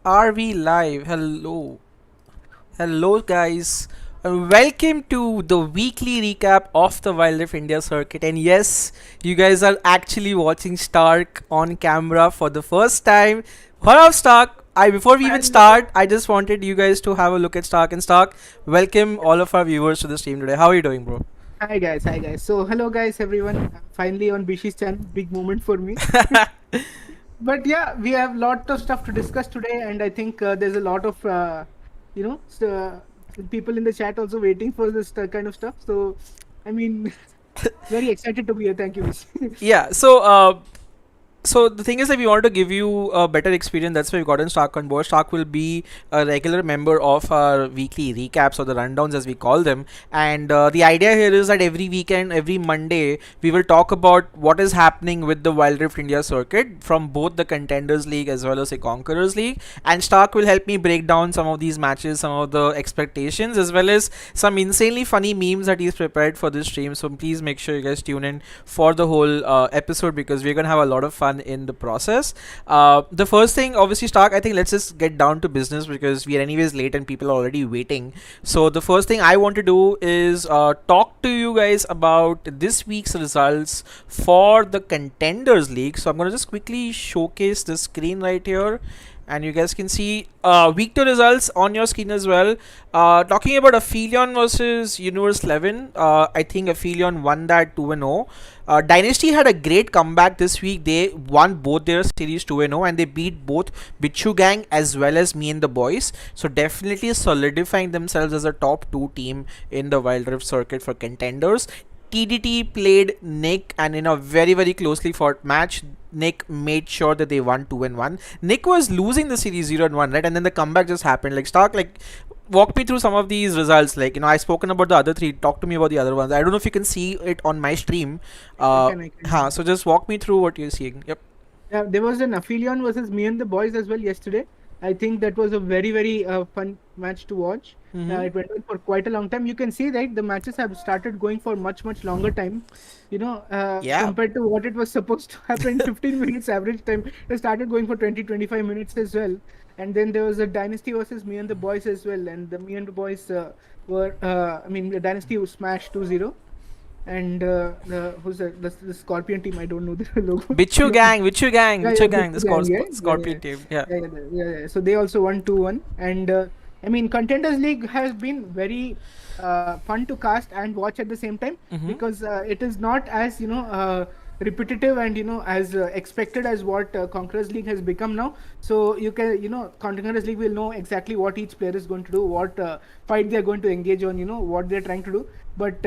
Are we live? Hello. Hello, guys. And welcome to the weekly recap of the Wildlife India circuit. And yes, you guys are actually watching Stark on camera for the first time. Hello, Stark. Before we even start, I just wanted you guys to have a look at Stark. And Stark, welcome all of our viewers to the stream today. How are you doing, bro? Hi guys, hi guys. So hello guys, everyone. I'm finally on Bishi's channel. Big moment for me. But yeah, we have lot of stuff to discuss today, and I think there's a lot of you know people in the chat also waiting for this kind of stuff. So I mean, very excited to be here. Thank you, Bishi. Yeah, so the thing is that we want to give you a better experience. That's why we got in Stark on board. Stark will be a regular member of our weekly recaps or the rundowns as we call them. And the idea here is that every weekend, every Monday, we will talk about what is happening with the Wild Rift India circuit from both the Contenders League as well as the Conquerors League. And Stark will help me break down some of these matches, some of the expectations, as well as some insanely funny memes that he's prepared for this stream. So please make sure you guys tune in for the whole episode because we're gonna have a lot of fun in the process. The first thing, obviously, Stark, I think let's just get down to business because we are anyways late and people are already waiting. So the first thing I want to do is talk to you guys about this week's results for the Contenders League. So I'm going to just quickly showcase the screen right here, and you guys can see week 2 results on your screen as well. Talking about Aphelion versus Universe 11, I think Aphelion won that 2-0. Dynasty had a great comeback this week. They won both their series 2-0 and they beat both Bicho gang as well as me and the boys. So definitely solidifying themselves as a top 2 team in the Wild Rift circuit for Contenders. TDT played Nick, and in a very closely fought match, Nick made sure that they won 2-1. Nick was losing the series 0-1, right? And then the comeback just happened. Like, Stark, like, walk me through some of these results. Like, I've spoken about the other 3. Talk to me about the other ones. I don't know if you can see it on my stream. I can. So just walk me through what you're seeing. Yep. Yeah, there was an Aphelion versus me and the boys as well yesterday. I think that was a very fun match to watch. It went on for quite a long time. You can see that the matches have started going for much longer time. Yeah. Compared to what it was supposed to happen, 15 minutes average time. It started going for 20-25 minutes as well. And then there was a Dynasty versus me and the boys as well. And the me and the boys the Dynasty was smashed 2-0. and the who's the Scorpion team? I don't know the logo. Bicho gang, Bicho gang, Yeah, yeah, Bicho Big gang, the Gang, yeah, yeah, yeah, Scorpion team. Yeah. yeah. So they also won 2-1, and I mean, Contenders League has been very fun to cast and watch at the same time Mm-hmm. because it is not as repetitive and as expected as what Conquerors League has become now. So you can Contenders League will know exactly what each player is going to do, what fight they are going to engage on, what they are trying to do. But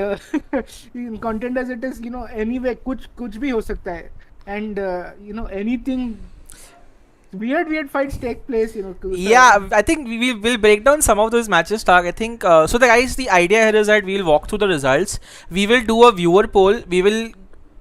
in Contenders, it is anyway कुछ भी हो सकता है, and anything weird fights take place. Yeah, I think we will break down some of those matches, Stark. I think so. The guys, the idea here is that we'll walk through the results. We will do a viewer poll. We will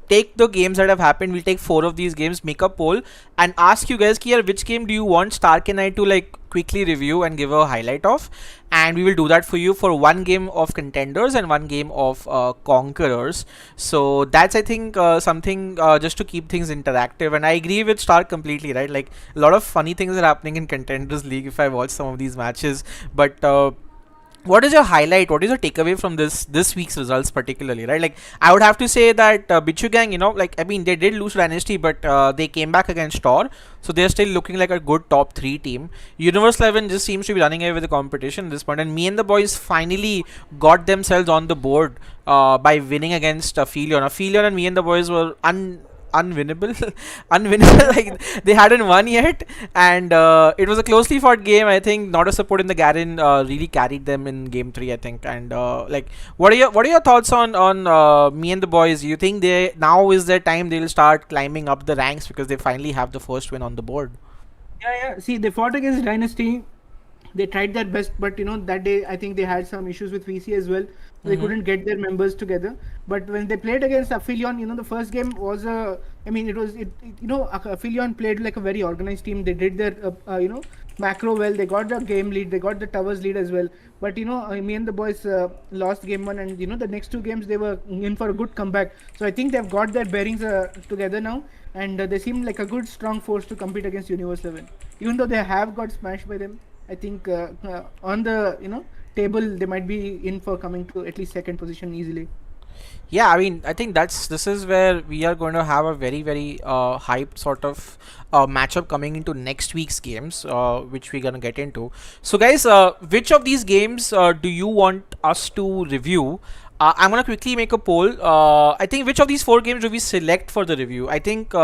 take the games that have happened. We'll take 4 of these games, make a poll, and ask you guys, here, which game do you want Stark and I to like quickly review and give a highlight of, and we will do that for you for one game of Contenders and one game of Conquerors. So that's, I think, something just to keep things interactive. And I agree with Stark completely, right? Like, a lot of funny things are happening in Contenders League if I watch some of these matches. But what is your highlight? What is your takeaway from this week's results, particularly, right? Like, I would have to say that Bichu Gang, like, I mean, they did lose to Dynasty, but they came back against Tor, so they're still looking like a good top 3 team. Universe 11 just seems to be running away with the competition at this point, and me and the boys finally got themselves on the board by winning against Aphelion. Aphelion and me and the boys were unwinnable. Unwinnable. Like, they hadn't won yet, and it was a closely fought game. I think not a support in the Garen really carried them in game 3, I think. And like, what are your thoughts on me and the boys? You think they now is their time they'll start climbing up the ranks because they finally have the first win on the board? Yeah. See, they fought against Dynasty. They tried their best, but that day I think they had some issues with VC as well. They Mm-hmm. couldn't get their members together. But when they played against Aphelion, the first game was a. I mean, it was Aphelion played like a very organized team. They did their macro well. They got the game lead. They got the towers lead as well. But me and the boys lost game 1, and the next 2 games they were in for a good comeback. So I think they've got their bearings together now, and they seem like a good strong force to compete against Universe 11. Even though they have got smashed by them, I think on the table they might be in for coming to at least second position easily. Yeah, I mean, I think this is where we are going to have a very hyped sort of matchup coming into next week's games, which we're gonna get into. So, guys, which of these games do you want us to review? I'm gonna quickly make a poll. I think, which of these 4 games do we select for the review? I think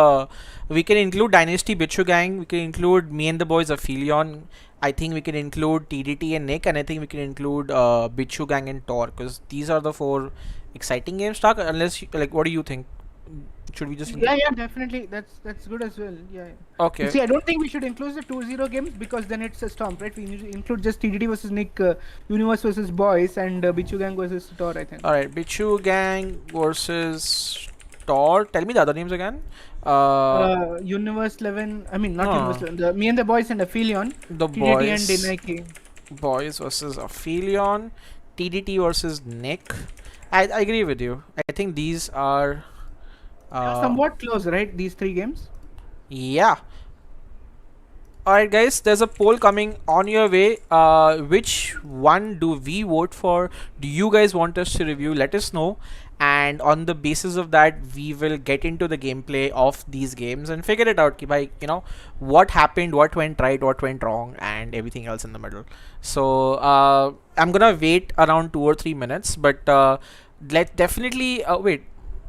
we can include Dynasty Bichu Gang. We can include me and the boys Aphelion. I think we can include TDT and Nick, and I think we can include Bichu Gang and Tor, because these are the 4 exciting games. Talk, unless like, what do you think? Should we just Yeah, definitely. That's good as well. Yeah. okay? See, I don't think we should include the 2-0 games because then it's a stomp, right? We need to include just TDT versus Nick, Universe versus Boys, and Bichu Gang versus Tor, I think. All right, Bichu Gang versus Tor. Tell me the other names again. Universe 11. I mean, not No, Universe 11. Me and the Boys and Aphelion, the TDT and boys, Nike. boys versus Aphelion, TDT versus Nick. I agree with you. I think these are They are somewhat close, right? These 3 games. yeah. Alright, guys, there's a poll coming on your way. Which one do we vote for? Do you guys want us to review? Let us know. And on the basis of that, we will get into the gameplay of these games and figure it out by, what happened, what went right, what went wrong, and everything else in the middle. So I'm gonna wait around 2 or 3 minutes, but let definitely wait.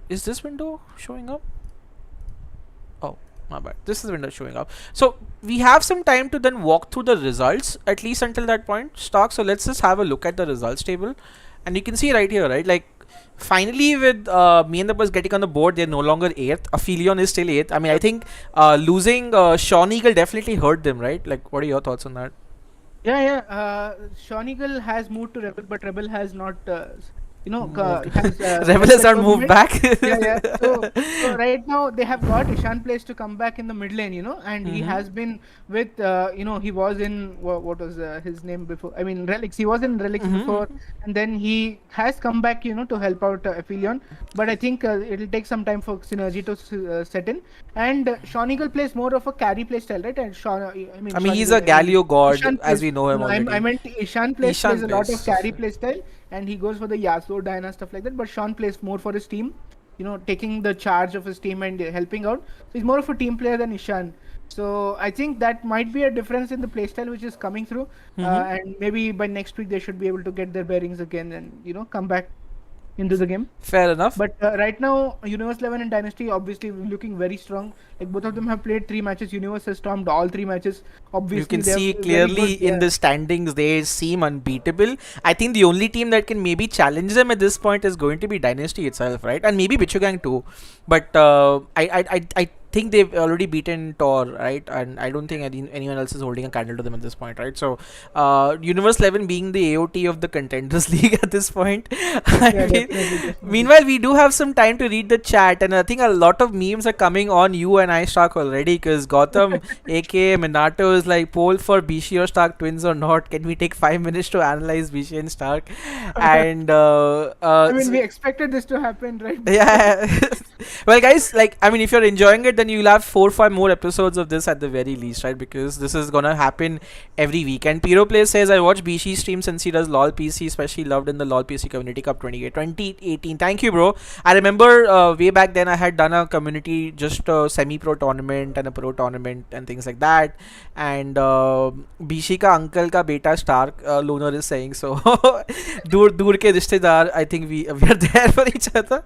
Is this window showing up? Oh, my bad. This is the window showing up. So we have some time to then walk through the results, at least until that point, Stock. So let's just have a look at the results table, and you can see right here, right? Like, finally, with me and the boys getting on the board, they're no longer 8th. Aphelion is still 8th. I mean, I think losing Sean Eagle definitely hurt them, right? Like, what are your thoughts on that? Yeah. Sean Eagle has moved to Rebel, but Rebel has not, Moved. has Rebel left has the not moved tournament. back. Yeah. So right now they have got Ishan Place to come back in the mid lane, and he Mm-hmm. has been with, he was in what was his name before? I mean, Relics. He was in Relics before, Mm-hmm. and then he has come back, to help out Aphelion. But I think it'll take some time for synergy to set in. And Sean Eagle plays more of a carry play style, right? And I mean, Sean he's Eagle. a I mean, Galio god Ishan as plays. we know him No, I already. meant Ishan plays Ishan a lot of plays carry play style. and he goes for the Yasuo, Diana, stuff like that. But Sean plays more for his team, taking the charge of his team and helping out. So he's more of a team player than Ishan. So I think that might be a difference in the playstyle which is coming through, Mm-hmm. and maybe by next week they should be able to get their bearings again and come back into the game. Fair enough. But right now, Universe 11 and Dynasty obviously looking very strong. Like both of them have played 3 matches. Universe has stormed all 3 matches. You Obviously, can they have see very clearly good. in the standings they seem unbeatable. I think the only team that can maybe challenge them at this point is going to be Dynasty itself, right? And maybe Bicho Gang too. But I think they've already beaten Tor, right? And I don't think anyone else is holding a candle to them at this point, right? So Universe 11 being the AOT of the Contenders League at this point. Yeah, I mean, definitely, definitely. meanwhile, we do have some time to read the chat, and I think a lot of memes are coming on you and I Stark already, because Gotham, aka Minato, is like, poll for Bishi or Stark twins or not. Can we take 5 minutes to analyze Bishi and Stark? And I mean, we expected this to happen, right? yeah. Well, guys, like, I mean, if you're enjoying it, then you'll have 4 or 5 more episodes of this at the very least, right? Because this is gonna happen every week. And Piro Play says, I watch BC stream since he does LOL PC, especially loved in the LOL PC Community Cup 2018. Thank you, bro. I remember way back then I had done a community, just a semi-pro tournament and a pro tournament and things like that. And BC ka uncle ka beta Stark, Lunar is saying so. दूर के रिश्तेदार, I think we are there for each other.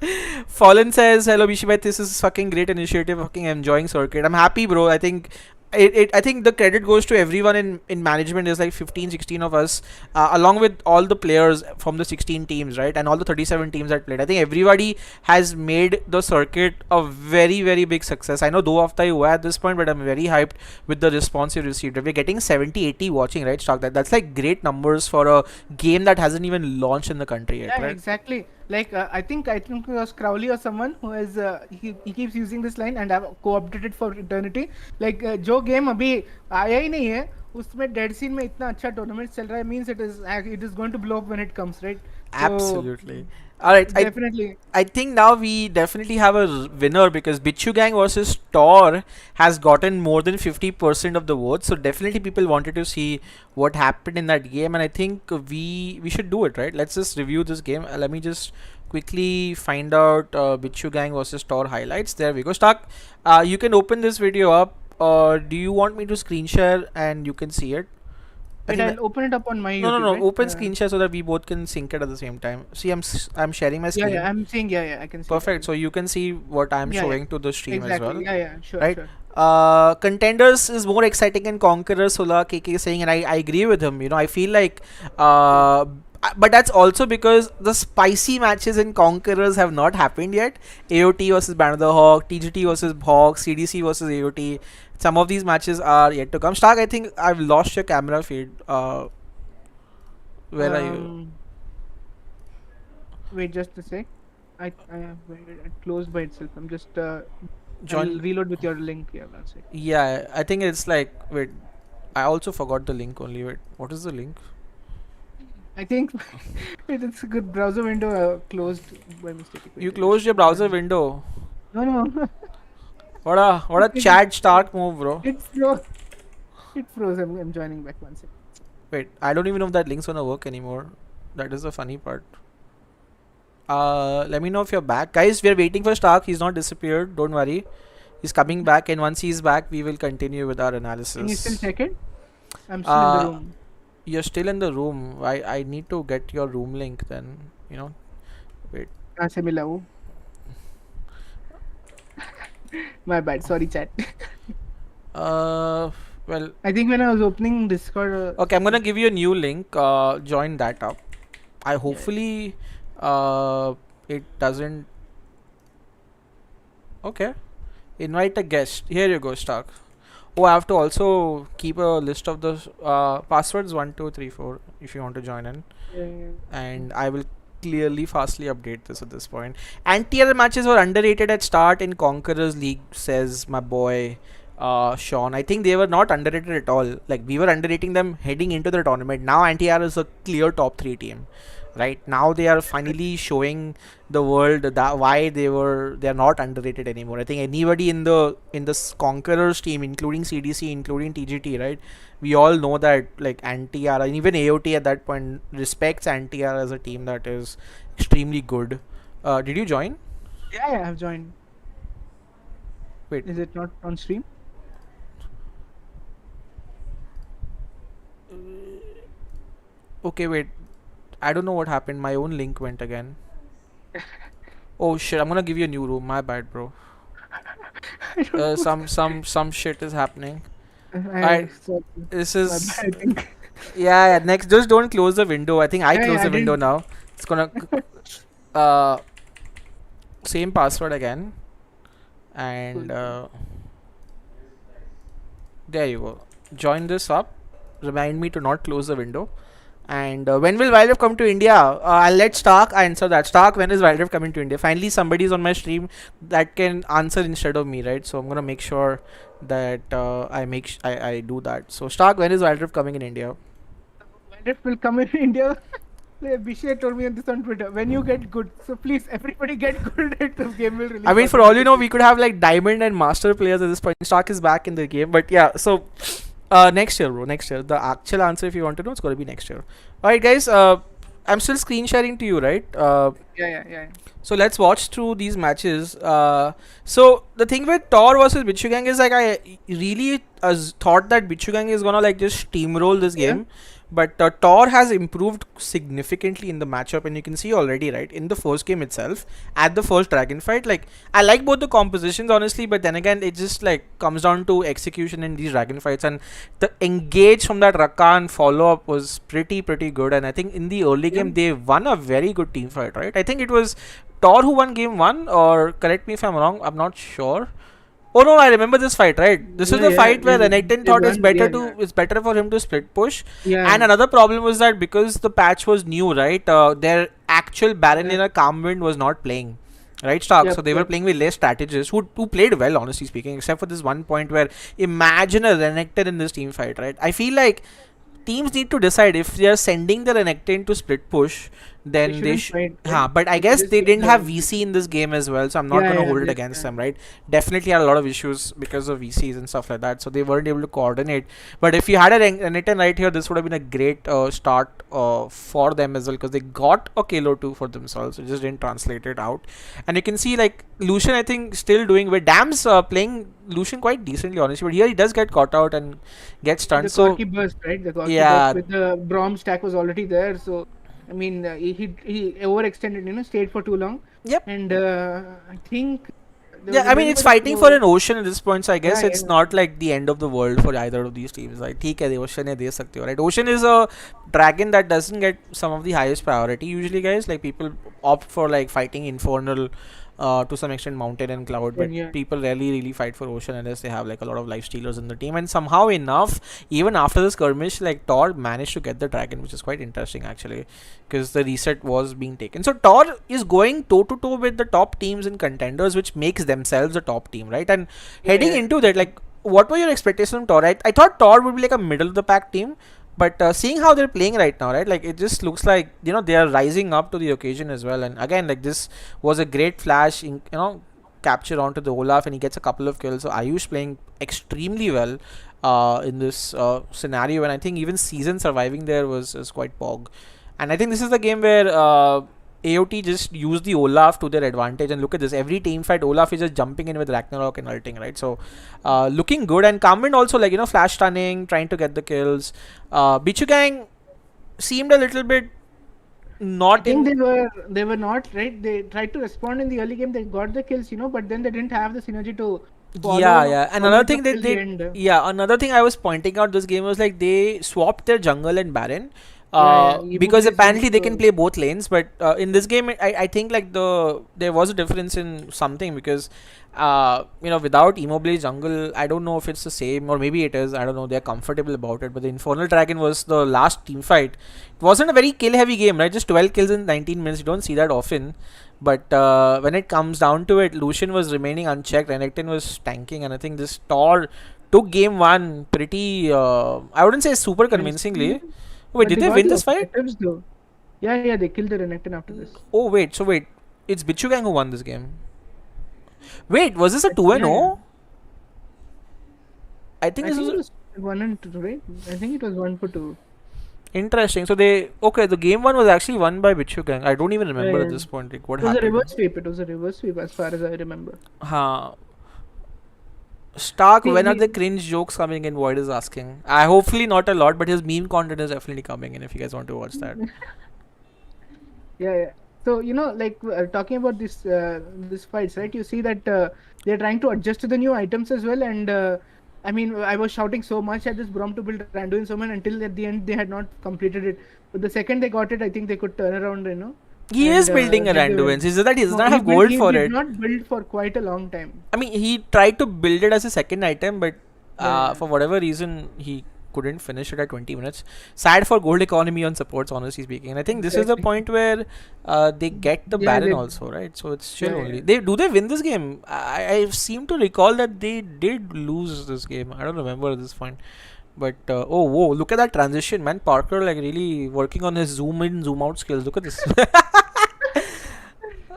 Fallen says, hello Bishi bhai, this is fucking great initiative, fucking enjoying circuit. I'm happy, bro. I think the credit goes to everyone in management. There's like 15, 16 of us, along with all the players from the 16 teams, right? And all the 37 teams that played. I think everybody has made the circuit a very, very big success. I know do hafta hi hua at this point, but I'm very hyped with the response you received. We're getting 70, 80 watching, right? Stock that's like great numbers for a game that hasn't even launched in the country yet, Yeah, right? exactly. Like I think it was Crowley or someone who is he keeps using this line, and I've co-opted it for eternity. Like जो game अभी आया ही नहीं है, उसमें dead scene में इतना अच्छा tournament चल रहा है, means it is going to blow up when it comes, right? So Absolutely. All right, definitely. I think now we definitely have a winner, because Bichu Gang versus Tor has gotten more than 50% of the votes. So definitely people wanted to see what happened in that game, and I think we should do it, right? Let's just review this game. Let me just quickly find out Bichu Gang versus Tor highlights. There we go. Stark, you can open this video up. Do you want me to screen share and you can see it? Wait, I'll open it up on my No, YouTube, no, no. right? Open screen share so that we both can sync it at the same time. See, I'm sharing my screen. Yeah, I'm seeing. Yeah, I can see. Perfect. So you can see what I'm Yeah, showing to the stream exactly. as well. Yeah, sure, Right? sure. Contenders is more exciting than Conquerors, Sola KK is saying, and I agree with him. I feel like, but that's also because the spicy matches in Conquerors have not happened yet. AOT versus Band of the Hawk, TGT versus Hawk, CDC versus AOT. Some of these matches are yet to come. Stark, I think I've lost your camera feed. Where are you? Wait, just a sec. I it closed by itself. I'm just John, I'll reload with your link. Yeah, one sec. yeah, I think it's like, wait, I also forgot the link only. Wait, what is the link? I think wait, it's a good browser window closed by mistake. Wait, You closed your browser window. No. What a Chad Stark move, bro. It froze. It froze. I'm joining back one sec. Wait, I don't even know if that link's gonna work anymore. That is the funny part. Let me know if you're back. Guys, we're waiting for Stark. He's not disappeared. Don't worry. He's coming back, and once he's back, we will continue with our analysis. Can you still check it? I'm still in the room. You're still in the room. I need to get your room link then. Wait. कहाँ से मिला वो? My bad. Sorry, chat. Well. I think when I was opening Discord. Okay, I'm gonna give you a new link. Join that up. I hopefully it doesn't. Okay. Invite a guest. Here you go, Stark. Oh, I have to also keep a list of the passwords 1, 2, 3, 4 if you want to join in. Yeah. And I will clearly fastly update this at this point. Anti-air matches were underrated at start in Conquerors League, says my boy Sean. I think they were not underrated at all. Like, we were underrating them heading into the tournament. Now anti-air is a clear top 3 team. right? Now they are finally showing the world that why they are not underrated anymore. I think anybody in this Conquerors team, including CDC, including TGT, right? We all know that like Anti-R and even AOT at that point respects Anti-R as a team that is extremely good. Did you join? Yeah, yeah, I've joined. Wait. Is it not on stream? Okay, wait. I don't know what happened. My own link went again. Oh shit! I'm gonna give you a new room. My bad, bro. I don't know. Some shit is happening. I I saw this my is bad, I think. yeah. Next, just don't close the window. I think I Yeah, close yeah, I the window didn't. now. It's gonna uh same password again, Cool, and cool. there you go. Join this up. Remind me to not close the window. And when will Wildlife come to India? I'll let Stark answer that. Stark, when is Wildlife coming to India? Finally, somebody's on my stream that can answer instead of me, right? So I'm gonna make sure that I do that. So Stark, when is Wildlife coming in India? When it will come in India, Bishi told me this on Twitter. When you get good, so please everybody get good. The game will I release mean, for all you know, automatically. we could have like Diamond and Master players at this point. Stark is back in the game, but yeah. So next year, bro. Next year. The actual answer, if you want to know, it's gonna be next year. All right, guys. I'm still screen sharing to you, right? Yeah, yeah, yeah. So let's watch through these matches. So the thing with Tor versus Bichugang is like I really thought that Bichugang is gonna like just steamroll this Yeah. game, but Tor has improved significantly in the matchup, and you can see already right in the first game itself at the first dragon fight. Like I like both the compositions honestly, but then again it just like comes down to execution in these dragon fights, and the engage from that Rakan follow up was pretty good. And I think in the early Yeah. game they won a very good team fight, right? I think it was Tor who won game one, or correct me if I'm wrong. I'm not sure. Oh no, I remember this fight, right? This is Yeah, the yeah. fight where Renekton They thought won. Yeah, yeah. it's better for him to split push. And Yeah. another problem was that because the patch was new, right? Their actual Baron Yeah. in a calm wind was not playing. Right, Stark. So Yep, they were yep. playing with less strategists who played well, honestly speaking, except for this one point where imagine a Renekton in this team fight, right? I feel like teams need to decide if they are sending the Renekton to split push, They then they shouldn't fight, right? but I They should guess just they give didn't have the. VC in this game as well, so I'm not Yeah, gonna yeah, hold it yes, against yeah. them, right? Definitely had a lot of issues because of VCs and stuff like that, so they weren't able to coordinate. But if you had a Renekton right here, this would have been a great start for them as well, because they got a kill or two for themselves. It just didn't translate it out. And you can see like Lucian, I think, still doing well. Dam's playing Lucian quite decently, honestly, but here he does get caught out and get stunned. The So Corki burst, right? The Corki burst yeah, with the Braum stack was already there. So, I mean, he overextended, stayed for too long. yep. And I think there Yeah, was a I mean very it's much. fighting for an ocean at this point, so I guess Yeah, it's yeah. not like the end of the world for either of these teams. Like, ठीक है, ocean है दे सकते हो, right? Ocean is a dragon that doesn't get some of the highest priority usually, guys. Like people opt for like fighting infernal, to some extent mountain and cloud, but And yeah. people rarely really fight for ocean unless they have like a lot of life stealers in the team. And somehow enough, even after the skirmish, like Tor managed to get the dragon, which is quite interesting actually, because the reset was being taken. So Tor is going toe to toe with the top teams in contenders, which makes themselves a top team, right? And Yeah, heading yeah. into that, like, what were your expectations from Tor? I thought Tor would be like a middle of the pack team, but seeing how they're playing right now, right, like it just looks like they are rising up to the occasion as well. And again, like this was a great flash, capture onto the Olaf, and he gets a couple of kills. So Ayush playing extremely well in this scenario, and I think even season surviving there was quite pog. And I think this is the game where AOT just used the Olaf to their advantage. And look at this, every team fight Olaf is just jumping in with Ragnarok and ulting, right? So looking good. And Kamwind also, like, flash stunning, trying to get the kills. Bichu Gang seemed a little bit I not think in. they were not right. They tried to respond in the early game. They got the kills, but then they didn't have the synergy to Yeah, follow yeah. follow Another it thing up that till the they, end. yeah, another thing I was pointing out this game was like they swapped their jungle and Baron. Yeah, yeah. Because Immortals went apparently they can to. play both lanes, but in this game, I think like there was a difference in something, because without Immobile jungle, I don't know if it's the same, or maybe it is. I don't know. They're comfortable about it. But the Infernal Dragon was the last team fight. It wasn't a very kill heavy game, right? Just 12 kills in 19 minutes. You don't see that often. But when it comes down to it, Lucian was remaining unchecked. Renekton was tanking, and I think this Tor took game one pretty. I wouldn't say super I see. convincingly. Wait, But did they they got win the this fight? objectives though. Yeah, they killed the Renekton after this. Oh wait, so wait, it's Bichu Gang who won this game. Wait, was this a 2 and Yeah, yeah. 0? I think I this think was it was 1-2, right? I think it was 1-2. interesting. So they okay. The game one was actually won by Bichu Gang. I don't even Yeah, remember at yeah. this point like what It was a happened. reverse sweep. It was a reverse sweep as far as I remember. Huh. Stark, See, when are the cringe jokes coming in? Void is asking. I hopefully not a lot, but his meme content is definitely coming in if you guys want to watch that. Yeah, yeah. So like talking about this fights, right? You see that they're trying to adjust to the new items as well, and I mean, I was shouting so much at this Brom to build Randuin Summon until at the end they had not completed it. But the second they got it, I think they could turn around, He is and building a get the Randuin. win. It's just that he does No, not have gold he for did it. not build for quite a long time. I mean, he tried to build it as a second item, but Yeah, yeah. for whatever reason, he couldn't finish it at 20 minutes. Sad for gold economy on supports, honestly speaking. And I think this is the Exactly. point where they get the Yeah, Baron they. also, right? So it's chill Yeah, only. yeah. They win this game? I seem to recall that they did lose this game. I don't remember at this point. But oh whoa, look at that transition, man. Parker like really working on his zoom in, zoom out skills. Look at this.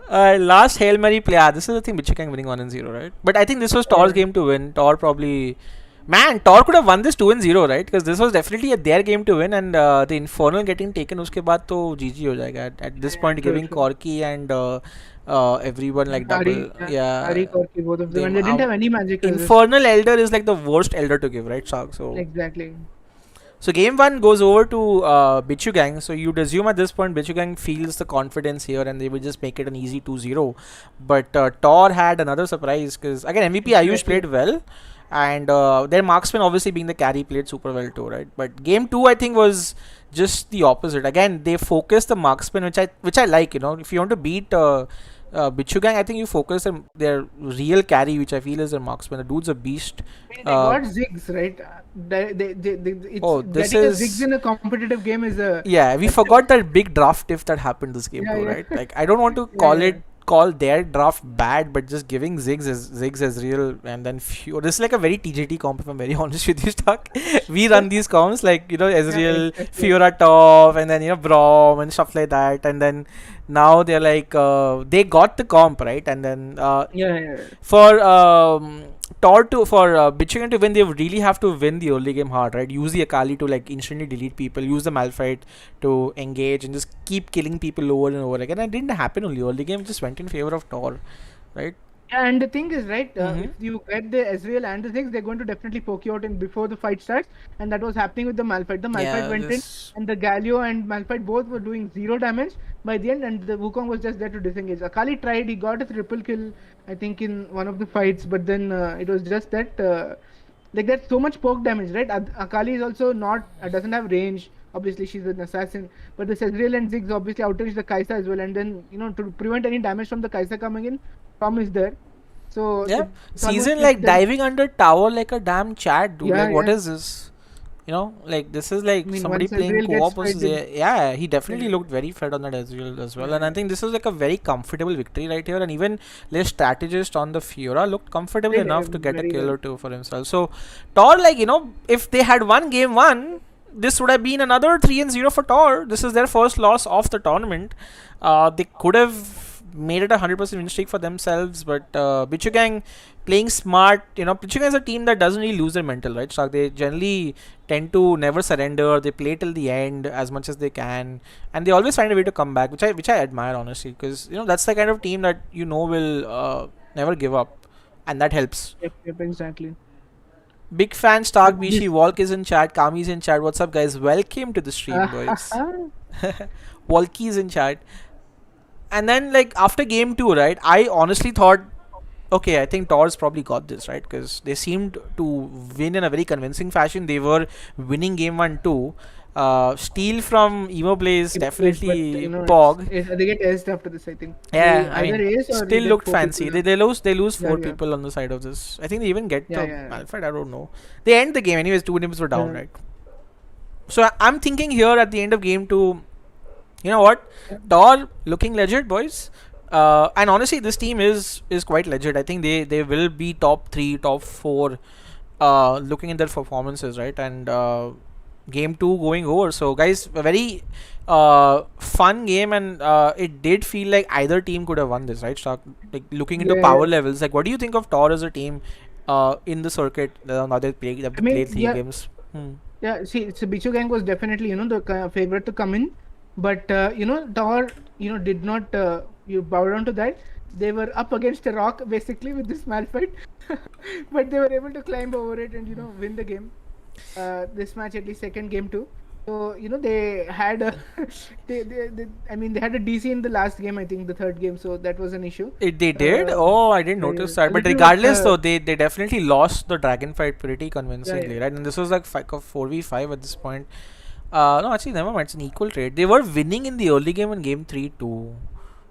Last Hail Mary play. This is the thing. Bichikang winning 1-0, right? But I think this was Tor's game to win. Tor probably. Man, Tor could have won this 2-0, right? Because this was definitely their game to win, and the Infernal getting taken, uske baad to GG ho jayega. At this point, True, giving true. Corki and everyone like double. Yeah. Ari, Corki, both of them, They, and they didn't have any magic resist. Infernal Elder is like the worst Elder to give, right, Shark? So. Exactly. So game one goes over to Bichu Gang. So you'd assume at this point Bichu Gang feels the confidence here and they will just make it an easy 2-0. But Tor had another surprise because again MVP Ayush played well, and their marksman obviously being the carry played super well too, right? But game two I think was just the opposite. Again they focused the marksman, which I like. If you want to beat Bichu Gang, I think you focus on their real carry, which I feel is their marksman. The dude's a beast. I mean, they got Ziggs, right? It's Oh, this getting a Ziggs is. in a competitive game is a. Yeah, we forgot that big draft diff that happened this game Yeah, too, yeah. right? Like I don't want to Yeah, yeah. call their draft bad, but just giving Ziggs as real, and then this is like a very TJT comp if I'm very honest with you, Stark. We run these comps like Ezreal, Exactly. Fiora top, and then Braum and stuff like that, and then now they're like they got the comp right, and then Yeah. for Bichigan to win, they really have to win the early game hard, right? Use the Akali to like instantly delete people, use the Malphite to engage and just keep killing people over and over again. And it didn't happen only early game, just went in favor of Tor, right? Yeah, and the thing is, right, Mhm. if you get the Ezreal and the Ziggs, they're going to definitely poke you out in before the fight starts, and that was happening with the Malphite. The Malphite Yeah, went in, this. and the Galio and Malphite both were doing 0 damage by the end, and the Wukong was just there to disengage. Akali tried, he got a triple kill, I think, in one of the fights, but then it was just that, like, there's so much poke damage, right? Akali is also not, doesn't have range. Obviously, she's an assassin, but the Ezreal and Ziggs obviously outrange the Kai'Sa as well, and then, to prevent any damage from the Kai'Sa coming in, Tom is there. So Yeah, it's almost season like them. diving under tower like a damn chat, dude. Yeah, Like, what yeah. is this? Like this is like I mean, somebody once playing Ezreal gets co-op versus fighted, yeah, he definitely yeah, looked very fed on that Ezreal as well, and I yeah. think this is like a very comfortable victory right here, and even their strategist on the Fiora looked comfortable Played enough to get a very kill well. or two for himself. So Tor, like if they had won game one, this would have been another 3-0 for Tor. This is their first loss of the tournament. They could have made it 100% win streak for themselves, but Bichu Gang playing smart. Bichu Gang is a team that doesn't really lose their mental, right? So they generally tend to never surrender. They play till the end as much as they can, and they always find a way to come back, which I admire honestly, because that's the kind of team that will never give up, and that helps. Yep, exactly. Big fan Stark But Bishi, this, Walk is in chat, Kami is in chat. What's up, guys? Welcome to the stream, boys. Walkie is in chat. And then like after game two, right? I honestly thought, okay, I think Tor's probably got this, right? Because they seemed to win in a very convincing fashion. They were winning game one too. Steal from Emo Blaze but definitely Pog. they get ace after this. I think. Yeah, I Either mean, ace or they still get looked 4 people. fancy. They lose four Yeah. people on the side of this. I think they even get the Yeah. Malphite. I don't know. They end the game anyways. 2 teams were down, Yeah. right? So I'm thinking here at the end of game two, you know what? Tor looking legit, boys. And honestly, this team is quite legit. I think they will be top 3, top 4, looking at their performances, right? And game 2 going over. So guys, a very fun game, and it did feel like either team could have won this, right? Stark, like looking into Yeah, power yeah. levels, like what do you think of Tor as a team in the circuit now they've I mean, played three yeah, games? Hmm. yeah. See, so Bicho Gang was definitely, the favorite to come in, but Tower, did not you bow down to that. They were up against a rock basically with this Malphite, but they were able to climb over it and win the game. This match, at least second game too. So they had a I mean they had a DC in the last game, I think the third game, so that was an issue. They did? Uh, Oh, I didn't yeah, notice yeah, that. a But little bit. regardless, though, they definitely lost the dragon fight pretty Yeah, convincingly, yeah, right? And this was like 4v5 at this point. No, actually, never mind. It's an equal trade. They were winning in the early game in game 3 too.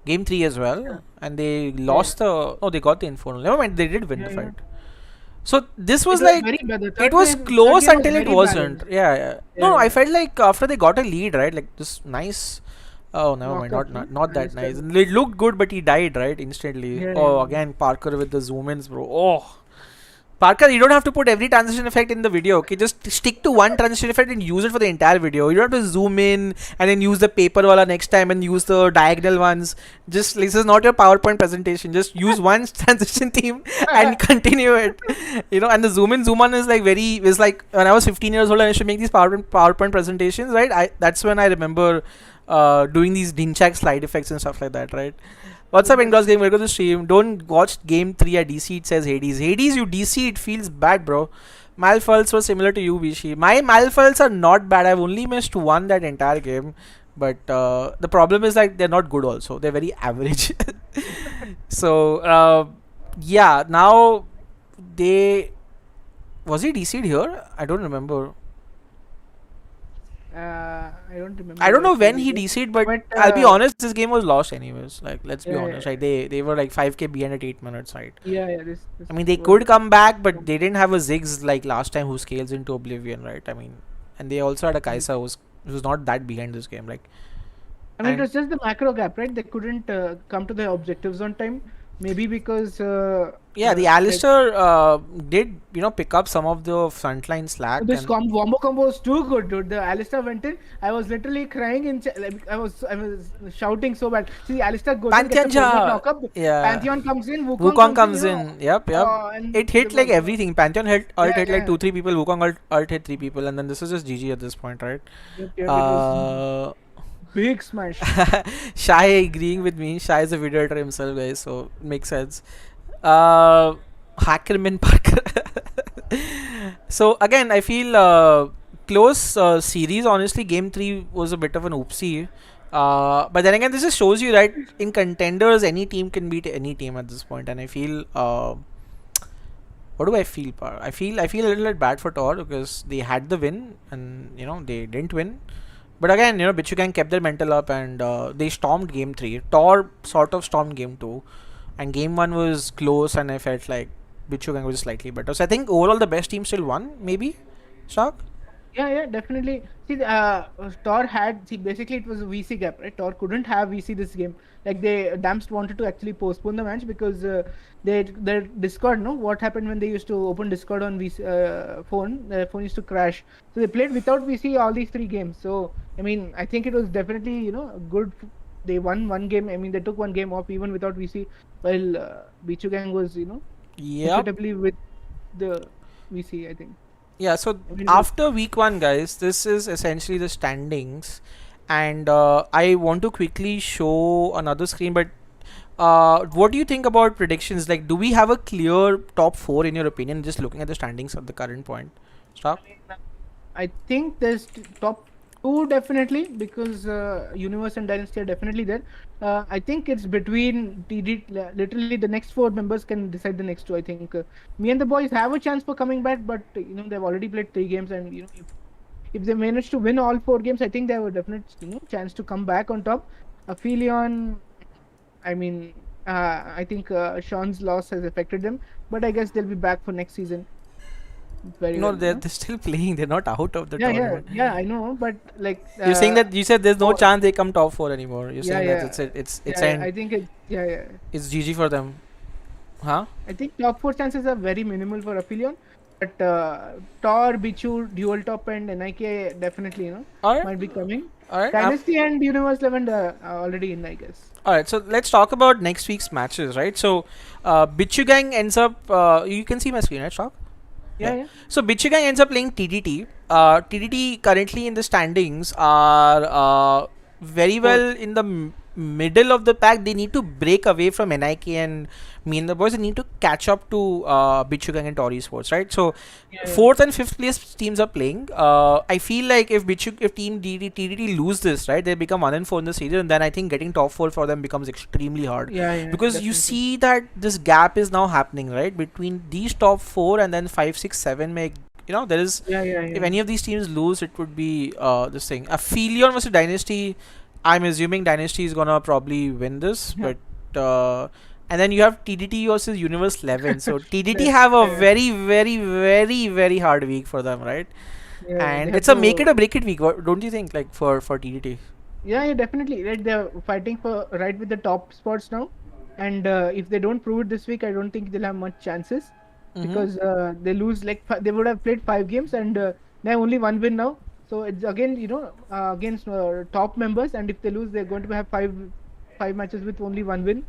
Game 3 as yeah, well. And they yeah, lost the. Oh, they got the Infernal. Never mind. They did win the yeah, yeah. fight. So this It was was like. very bad. The It third was game, third close game was until it very wasn't. balanced. Yeah, yeah. Yeah, No, I yeah. felt like after they got a lead, right? Like this nice. Oh, never mind. Knockup, no? Not that Alistair. nice. It looked good, but he died, right? Instantly. Yeah, Oh, yeah. again, Parker with the zoom ins, bro. Oh. Parker, you don't have to put every transition effect in the video, okay? Just stick to one transition effect and use it for the entire video. You don't have to zoom in and then use the paper wala next time and use the diagonal ones. Just, this is not your PowerPoint presentation. Just use one transition theme and continue it. And the zoom in, zoom on is like is like when I was 15 years old and I used to make these PowerPoint presentations, right? That's when I remember doing these Dinchak slide effects and stuff like that, right? What's up, Indoors Game? Welcome to the stream. Don't watch game 3 at DC, it says Hades. Hades, you DC, it feels bad, bro. Malfults were similar to you, Bishi. My Malfults are not bad. I've only missed one that entire game. But the problem is like they're not good also. They're very average. So, yeah, now they. Was he DC'd here? I don't remember. I don't remember I don't know when actually. he DC'd, but But I'll be honest, this game was lost anyways. Like, let's be yeah, honest, yeah, right? They were like 5k behind at 8 minutes, right? yeah, yeah. This I mean, they was. could come back, but they didn't have a Ziggs like last time who scales into oblivion, right? I mean, and they also had a Kaisa who's not that behind this game, like, I mean, it and was just the macro gap, right? They couldn't come to their objectives on time. Maybe because yeah, the like Alistair did pick up some of the frontline slack, this and wombo combo was too good, dude. The Alistair went in. I was literally crying like I was shouting so bad. See, Alistair goes in, gets a 4-minute Pantheon, knockup. yeah, Pantheon comes in, Wukong Wukong comes in. comes in. Yep. And It hit like everything. Pantheon yeah, hit like yeah. 2-3 people. Wukong ult hit 3 people, and then this is just GG at this point, right? Yep, it was Uh, big smash. Shai agreeing with me. Shai is a video editor himself, guys, so it makes sense. Uh, Hackerman Parker. So again, I feel close series. Honestly, game 3 was a bit of an oopsie. But then again, this just shows you that in contenders, any team can beat any team at this point. And I feel, what do I feel? I feel a little bit bad for Tor because they had the win and they didn't win. But again, Bicho kept their mental up and they stormed game 3. Tor sort of stormed game 2. And game 1 was close and I felt like Bicho was slightly better. So I think overall the best team still won, maybe? Stark? Yeah, definitely. See, Tor had, see, basically it was a VC gap, right? Tor couldn't have VC this game. Like Damst wanted to actually postpone the match because their Discord, no, what happened when they used to open Discord on VC phone? Their phone used to crash. So they played without VC all these 3 games. So I mean, I think it was definitely good. They won one game. I mean, they took one game off even without VC, while Bichu Gang was Yep. comfortably with the VC. I think. Yeah, so I mean, after week 1, guys, this is essentially the standings. And I want to quickly show another screen, but what do you think about predictions? Like, do we have a clear top 4 in your opinion, just looking at the standings at the current point? Stop. I think there's top 2 definitely because Universe and Dynasty are definitely there. I think it's between literally the next 4 members can decide the next 2. I think me and the boys have a chance for coming back, but they've already played 3 games, and if they manage to win all 4 games, I think they have a definite chance to come back on top. Aphelion, I mean, I think Sean's loss has affected them, but I guess they'll be back for next season very No, well. they're still playing. They're not out of the Yeah, tournament. I know, but like You're saying that you said there's no oh, chance they come top 4 anymore. You're yeah, saying that yeah, it's yeah, I end. think It's GG for them, huh? I think top 4 chances are very minimal for Aphelion. But Tor, Bichu, Dual Top, and NIK definitely, All right, might be coming. all right. Dynasty and Universe 11 are already in, I guess. All right, so let's talk about next week's matches, right? So, Bichu Gang ends up. You can see my screen, right, Shop? Yeah, Yeah. yeah. So Bicho Gang ends up playing TDT. TDT currently in the standings are very Fourth. well in the middle of the pack. They need to break away from NIK and me and the boys. They need to catch up to Bicho Gang and Tori Sports, right? So Yeah, yeah. fourth and fifth place teams are playing. I feel like if Team TDT lose this, right, they become 1-4 in the season, and then I think getting top four for them becomes extremely hard Yeah, yeah, because you definitely. see that this gap is now happening, right, between these top four and then 5, 6, 7 make, there is, Yeah, yeah, if yeah. any of these teams lose, it would be this thing. A Philion versus Dynasty. I'm assuming Dynasty is gonna probably win this, Yeah. but and then you have TDT versus Universe 11. So TDT Let's, have a very, very, very, very hard week for them, right? yeah, they And have it's a make it to. or break it week. Don't you think? Like for TDT. Yeah, yeah, definitely. Right, they're fighting for right with the top spots now, and if they don't prove it this week, I don't think they'll have much chances Mm-hmm. because they lose like they would have played 5 games and they have only one win now. So it's again, against top members, and if they lose, they're going to have five matches with only one win,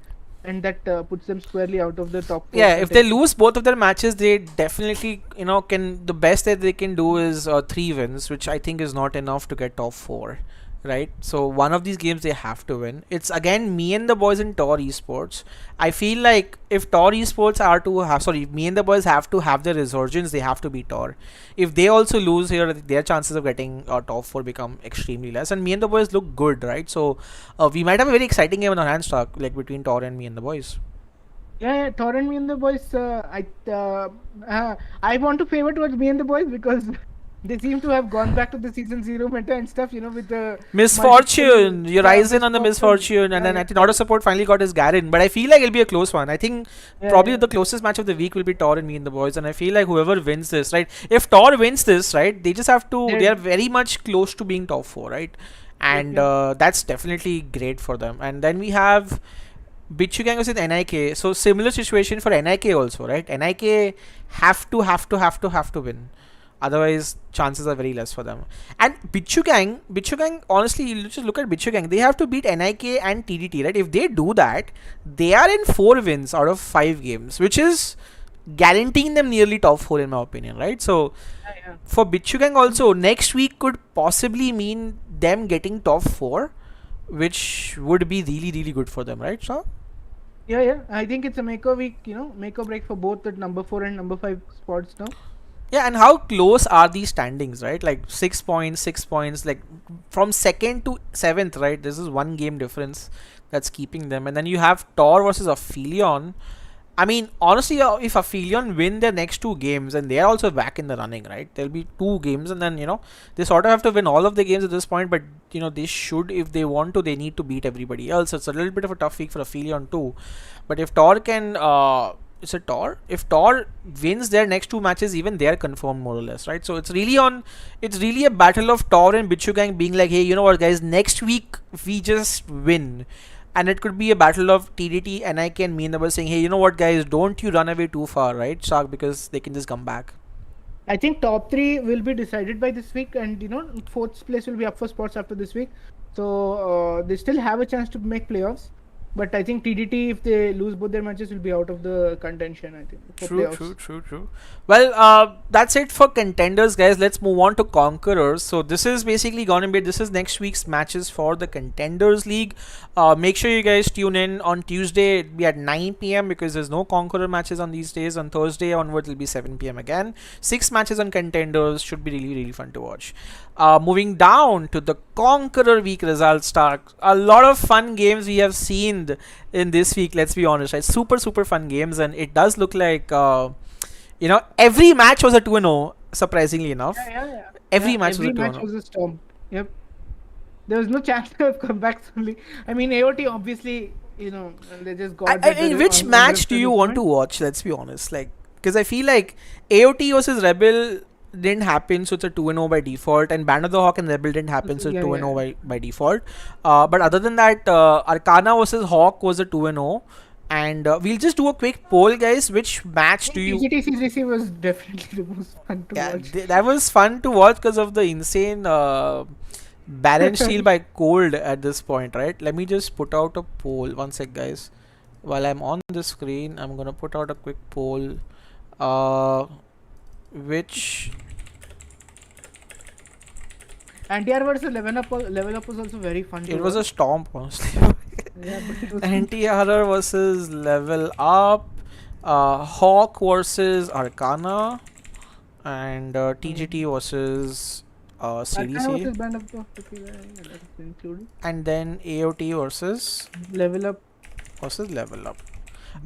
and that puts them squarely out of the top four Yeah, if they contention. lose both of their matches, they definitely, can, the best that they can do is 3 wins, which I think is not enough to get top four, right? So one of these games they have to win. It's again me and the boys in Tor Esports. I feel like if Tor Esports are to have, sorry, me and the boys have to have the resurgence, they have to beat Tor. If they also lose here, their chances of getting top four become extremely less. And me and the boys look good, right? So we might have a very exciting game on our hands, talk like between Tor and me and the boys. Yeah, yeah, Thor and me and the boys. I want to favor towards me and the boys because they seem to have gone back to the season zero meta and stuff. With the multiple, Misfortune, you yeah, rise in on the misfortune. misfortune, and Yeah, then yeah, I think auto support finally got his Garen. But I feel like it'll be a close one. I think yeah, probably yeah, the closest match of the week will be Tor and me and the boys, and I feel like whoever wins this, right? If Tor wins this, right, they just have to. They yeah. are very much close to being top four, right? Yep, And yep. that's definitely great for them. And then we have Bichu Gang versus NIK. So similar situation for NIK also, right? NIK have to win. Otherwise, chances are very less for them. And Bichu Gang, honestly, you just look at Bichu Gang. They have to beat NIK and TDT, right? If they do that, they are in 4 wins out of 5 games, which is guaranteeing them nearly top four in my opinion, right? So Yeah, yeah. for Bichu Gang also, next week could possibly mean them getting top four, which would be really, really good for them, right? So Yeah, yeah. I think it's a make or week, make or break for both the number 4 and number 5 spots now. yeah, and how close are these standings, right? Like 6 points, 6 points, like from second to seventh, right? This is one game difference that's keeping them. And then you have Tor versus Aphelion. I mean, honestly, if Aphelion win their next 2 games, and they are also back in the running, right? There'll be 2 games, and then they sort of have to win all of the games at this point. But they should, if they want to, they need to beat everybody else. It's a little bit of a tough week for Aphelion too. But if Tor can, it's a Tor. If Tor wins their next 2 matches, even they are confirmed more or less, right? So it's really a battle of Tor and Bichu Gang being like, hey, you know what, guys, next week we just win. And it could be a battle of TDT, NIK, and me and the boys saying, hey, you know what, guys, don't you run away too far, right, Shark, because they can just come back. I think top 3 will be decided by this week, and fourth place will be up for spots after this week. So they still have a chance to make playoffs. But I think TDT, if they lose both their matches, will be out of the contention, I think, for True, playoffs. true, true, true. Well, that's it for contenders, guys. Let's move on to conquerors. So this is basically gonna be, this is next week's matches for the contenders league. Make sure you guys tune in on Tuesday. It'll be at 9 p.m. because there's no conqueror matches on these days. On Thursday onwards, it'll be 7 p.m. again. 6 matches on contenders should be really, really fun to watch. Moving down to the Conqueror week results, start. A lot of fun games we have seen in this week. Let's be honest, right? Super, super fun games, and it does look like every match was a 2-0. Surprisingly enough, Yeah, yeah, yeah. every Yeah, match was a every match 2-0. was a storm. Yep. There was no chance of comebacks only. I mean, AOT obviously, they just got I that mean, which on match do Raptor you this want to point. watch? Let's be honest, like, because I feel like AOT versus Rebel didn't happen, so it's a 2-0 by default, and Band of the Hawk and Rebel didn't happen, so it's Yeah, 2 yeah. zero by default. But other than that, Arcana versus Hawk was a 2-0. And we'll just do a quick poll, guys. Which I match do think you? TGT CGC was definitely the most fun to Yeah, watch. that was fun to watch because of the insane balance steal by Cold at this point, right? Let me just put out a poll. One sec, guys. While I'm on the screen, I'm gonna put out a quick poll. Uh, which Anti-R versus level up was also very fun to it was a watch. stomp, honestly. Yeah, but it was fun. Anti-Horror versus Level Up, Hawk versus Arcana, and TGT versus Arcana CDC, versus Band of the Tequila, yeah, that is included. and then AOT Level up. versus Level Up.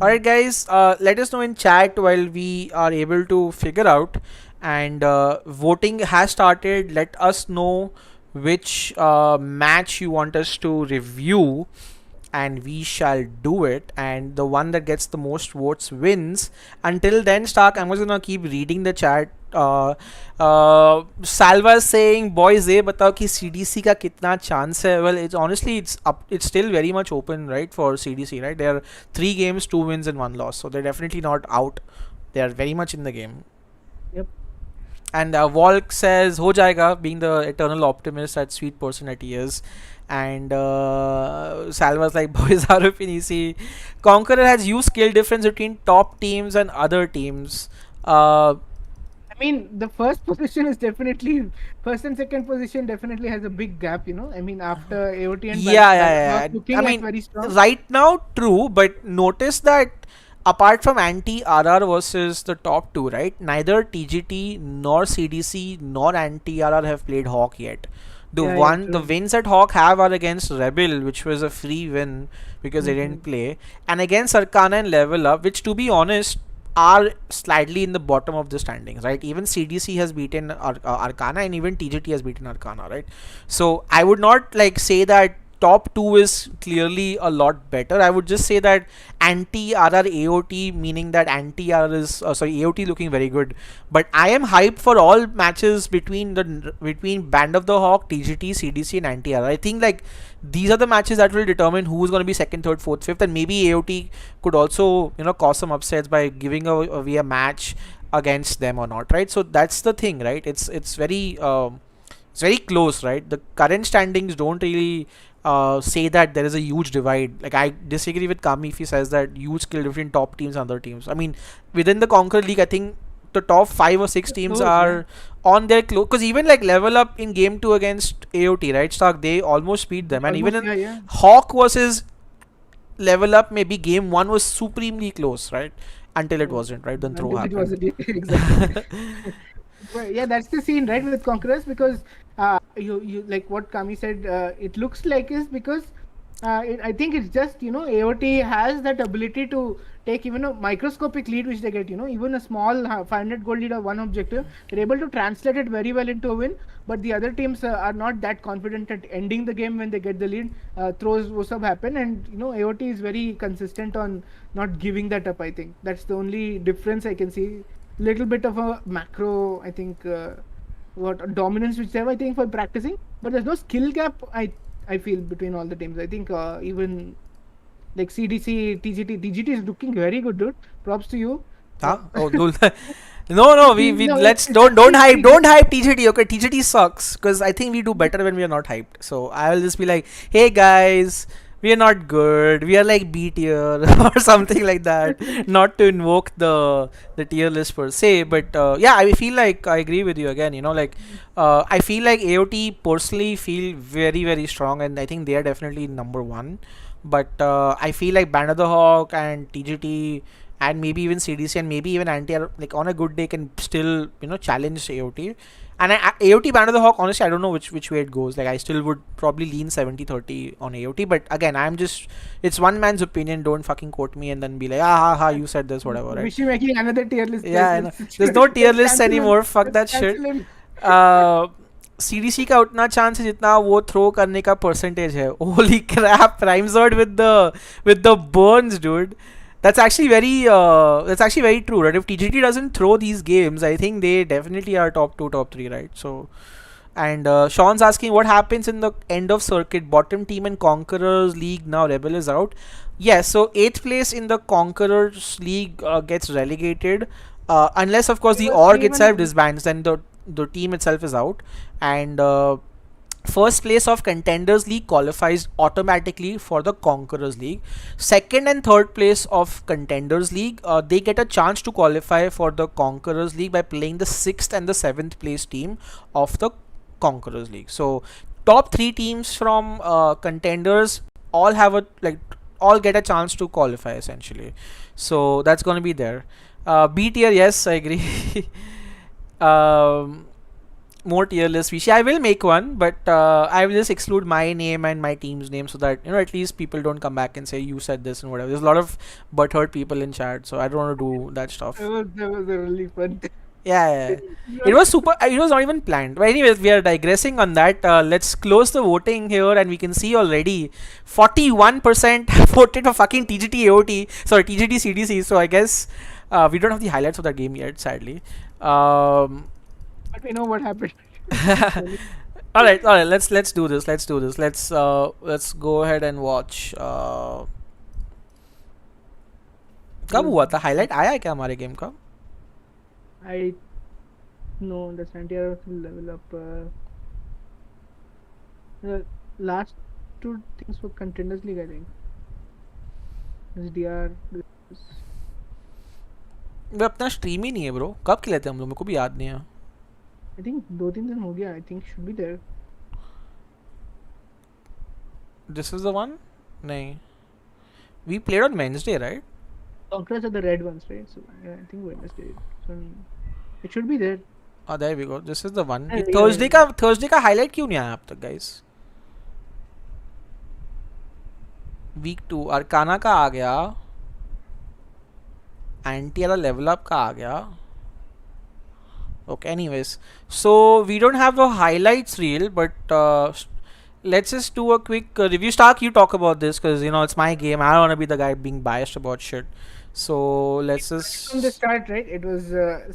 Alright, guys, let us know in chat while we are able to figure out. And voting has started. Let us know which match you want us to review, and we shall do it. And the one that gets the most votes wins. Until then, Stark, I'm just gonna keep reading the chat. Salva is saying, boys, ये बताओ कि CDC का कितना chance है? Well, it's honestly it's up. It's still very much open, right, for CDC, right? There are 3 games, 2 wins, and 1 loss, so they're definitely not out. They are very much in the game. Yep. And Volk says, "Ho jayega," being the eternal optimist, that sweet person that he is. And Salva's like, "Boys are up in easy." Conqueror has huge skill difference between top teams and other teams. I mean, the first position is definitely first and second position definitely has a big gap. I mean, after AOT and Yeah. looking I at mean, very strong. right now, true, but notice that apart from anti RR versus the top two, right? Neither TGT nor CDC nor anti RR have played Hawk yet. Yeah, The true. wins that Hawk have are against Rebel, which was a free win because they didn't play, and against Arcana and Level Up, which, to be honest, are slightly in the bottom of the standings, right? Even CDC has beaten Arcana, and even TGT has beaten Arcana, right? So I would not like say that top two is clearly a lot better. I would just say that anti RR AOT, meaning that anti RR is AOT looking very good. But I am hyped for all matches between Band of the Hawk, TGT, CDC, and anti RR. I think like these are the matches that will determine who is going to be second, third, fourth, fifth, and maybe AOT could also cause some upsets by giving away a match against them or not, right? So that's the thing, right? It's very close, right? The current standings don't really say that there is a huge divide. Like, I disagree with Kami if he says that huge skill between top teams and other teams. I mean, within the Conqueror League, I think the top 5 or 6 teams Close, are on their close, because even like Level Up in game 2 against AOT, right, Stark, they almost beat them. And even Almost, in yeah. Hawk versus Level Up, maybe game 1 was supremely close, right, until it wasn't, right, then throw Until it happened. was exactly. Well, yeah, that's the scene, right, with Conquerors, because you like what Kami said. It looks like is because I think it's just AOT has that ability to take even a microscopic lead which they get. Even a small 500 gold lead or one objective, they're able to translate it very well into a win. But the other teams are not that confident at ending the game when they get the lead. Throws was up happen, and AOT is very consistent on not giving that up. I think that's the only difference I can see. Little bit of a macro, I think, what dominance which they have, I think, for practicing, but there's no skill gap. I feel between all the teams. I think even like CDC, TGT is looking very good, dude. Props to you. Huh? Oh, no. We No, let's it's actually very don't good. hype TGT. Okay, TGT sucks because I think we do better when we are not hyped. So I will just be like, hey guys, we are not good. We are like B tier or something like that. Not to invoke the tier list per se, but yeah, I feel like I agree with you again. I feel like AOT personally feel very strong, and I think they are definitely number one. But I feel like Band of the Hawk and TGT and maybe even CDC and maybe even anti like on a good day can still challenge AOT. And AOT Band of the Hawk, honestly, I don't know which way it goes. Like, I still would probably lean 70-30 on AOT, but again, it's one man's opinion. Don't fucking quote me and then be like, you said this, whatever, right? Vishy making another tier list. Yeah, I know. There's no tier Let's lists cancel him. anymore. Fuck that Let's shit. cancel him. CDC का उतना chance है जितना वो throw करने का percentage है. Holy crap, Rhymesword with the burns, dude. That's actually very true, right? If TGT doesn't throw these games, I think they definitely are top 2, top 3, right? So And Sean's asking what happens in the end of circuit. Bottom team in Conquerors League now. Rebel is out. Yes, so eighth place in the Conquerors League gets relegated, unless of course They the were org they itself even disbands. Then the team itself is out, and first place of Contenders League qualifies automatically for the Conquerors League. Second and third place of Contenders League, they get a chance to qualify for the Conquerors League by playing the sixth and the seventh place team of the Conquerors League. So top three teams from Contenders all have a like all get a chance to qualify essentially. So that's gonna be there. B tier, yes, I agree. um, More tier list Vishy. I will make one, but I will just exclude my name and my team's name so that at least people don't come back and say you said this and whatever. There's a lot of butthurt people in chat, so I don't want to do that stuff. that was a really fun thing. Yeah, yeah, yeah. It Right. was super. It was not even planned. But anyways, we are digressing on that. Let's close the voting here, and we can see already 41% voted for fucking TGT AOT. Sorry, TGT CDC. So I guess we don't have the highlights of that game yet, sadly. But we know what happened. All right, all right. Let's do this. Let's do this. Let's go ahead and watch. कब हुआ था highlight आया है क्या हमारे game का? I know the Santiago will level up. The last two things for Contenders League, I think. SDR. वे अपना stream ही नहीं है ब्रो. कब खेले थे हम लोग? मेरे को भी याद नहीं है. I think 2-3 दिन हो गया. I think should be there. This is the one? नहीं. We played on Wednesday, right? Conquerors are the red ones, right? So yeah, I think Wednesday. So it should be there. Oh, there we go. This is the one. Yeah, ये yeah, Thursday का highlight क्यों नहीं आया अब तक guys? Week 2 arcana का आ गया. Anti वाला लेवल अप का आ गया. Okay, anyways, so we don't have a highlights reel, but let's just do a quick review. Stark, you talk about this because it's my game. I don't want to be the guy being biased about shit. So let's From the just start, right? It was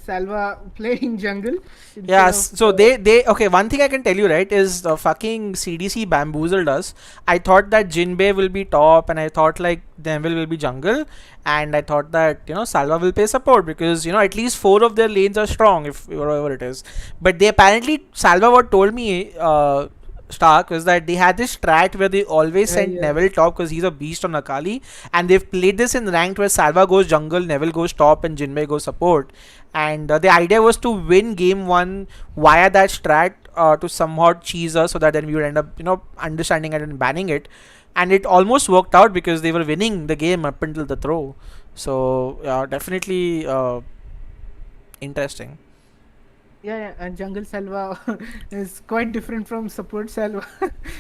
Salva playing jungle. instead yeah. of, So they okay. One thing I can tell you right is the fucking CDC bamboozled us. I thought that Jinbei will be top, and I thought like Neville will be jungle, and I thought that Salva will play support because at least 4 of their lanes are strong if whatever it is. But they apparently Salva what told me Stark was that they had this strat where they always send yeah. Neville top because he's a beast on Akali, and they've played this in ranked where Salva goes jungle, Neville goes top, and Jinbei goes support. And the idea was to win game 1 via that strat to somewhat cheese us so that then we would end up understanding it and banning it. And it almost worked out because they were winning the game up until the throw. So definitely interesting. Yeah, and jungle Salva is quite different from support Salva.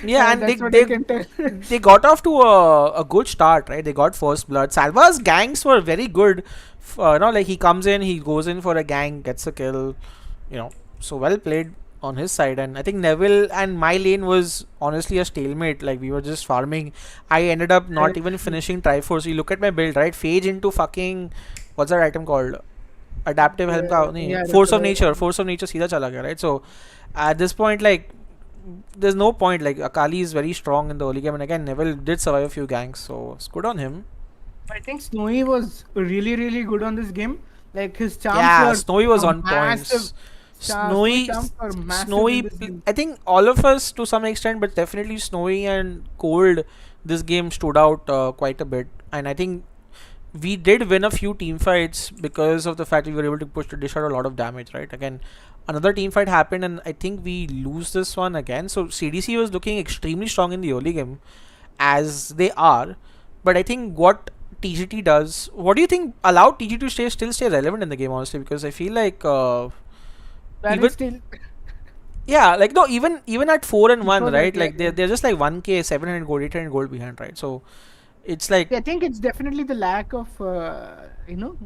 Yeah, and That's what I can tell. they got off to a good start, right? They got first blood. Salva's gangs were very good. Like he comes in, he goes in for a gang, gets a kill. So well played on his side. And I think Neville and my lane was honestly a stalemate. Like we were just farming. I ended up not even finishing Triforce. You look at my build, right? Phage into fucking what's that item called? Adaptive help का नहीं Yeah, force of that's nature सीधा चला गया, right? So at this point like there's no point. Like Akali is very strong in the early game, and again Neville did survive a few ganks, so it's good on him. I think Snowy was really, really good on this game. Like his charms Yeah, were Snowy was on massive. points. Snowy, charms were massive Snowy. in this game. I think all of us to some extent, but definitely Snowy and Cold. This game stood out quite a bit, and I think we did win a few team fights because of the fact we were able to dish out a lot of damage. Right? Again, another team fight happened, and I think we lose this one again. So CDC was looking extremely strong in the early game, as they are. But I think what TGT does, what do you think allowed TGT to still stay relevant in the game, honestly? Because I feel like That even is still yeah, like no, even at 4-1, Before that, right? yeah, Like they're just like 1k 700 gold, 800 gold behind, right? So it's like I think it's definitely the lack of relevant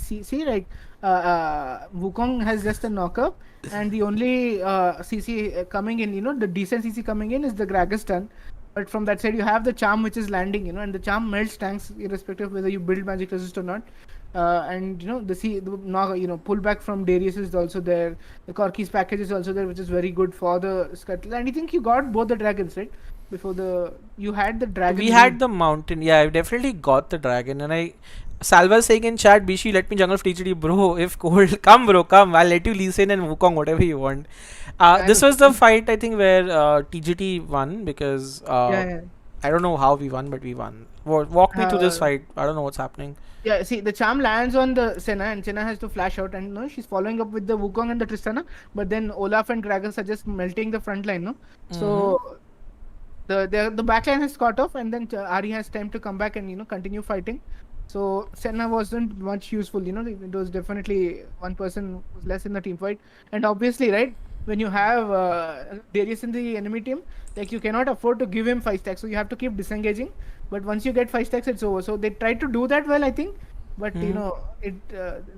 CC. Like Wukong has just a knockup, and the only CC coming in, the decent CC coming in is the Gragaston. But from that side, you have the charm which is landing, and the charm melts tanks irrespective of whether you build magic resist or not. And the pullback from Darius is also there. The Corki's package is also there, which is very good for the Scuttle. And I think you got both the dragons, right? Before you had the We dragon had lead. the mountain. Yeah, I definitely got the dragon, and I. Salva saying in chat, Bishi, let me jungle for TGT, bro. If cold, come, bro, come. I'll let you listen and Wukong, whatever you want. I This know. was the fight, I think, where TGT won because Yeah, I don't know how we won, but we won. Walk me yeah. through this fight. I don't know what's happening. Yeah, see, the charm lands on the Senna, and Senna has to flash out, and no, she's following up with the Wukong and the Tristana, but then Olaf and Gragas are just melting the front line, no? Mm-hmm. So the back line has cut off, and then Ari has time to come back and continue fighting. So Senna wasn't much useful, it was definitely one person was less in the team fight, and obviously, right, when you have Darius in the enemy team, like you cannot afford to give him 5 stacks, so you have to keep disengaging. But once you get 5 stacks, it's over. So they tried to do that well, I think. But Mm-hmm. it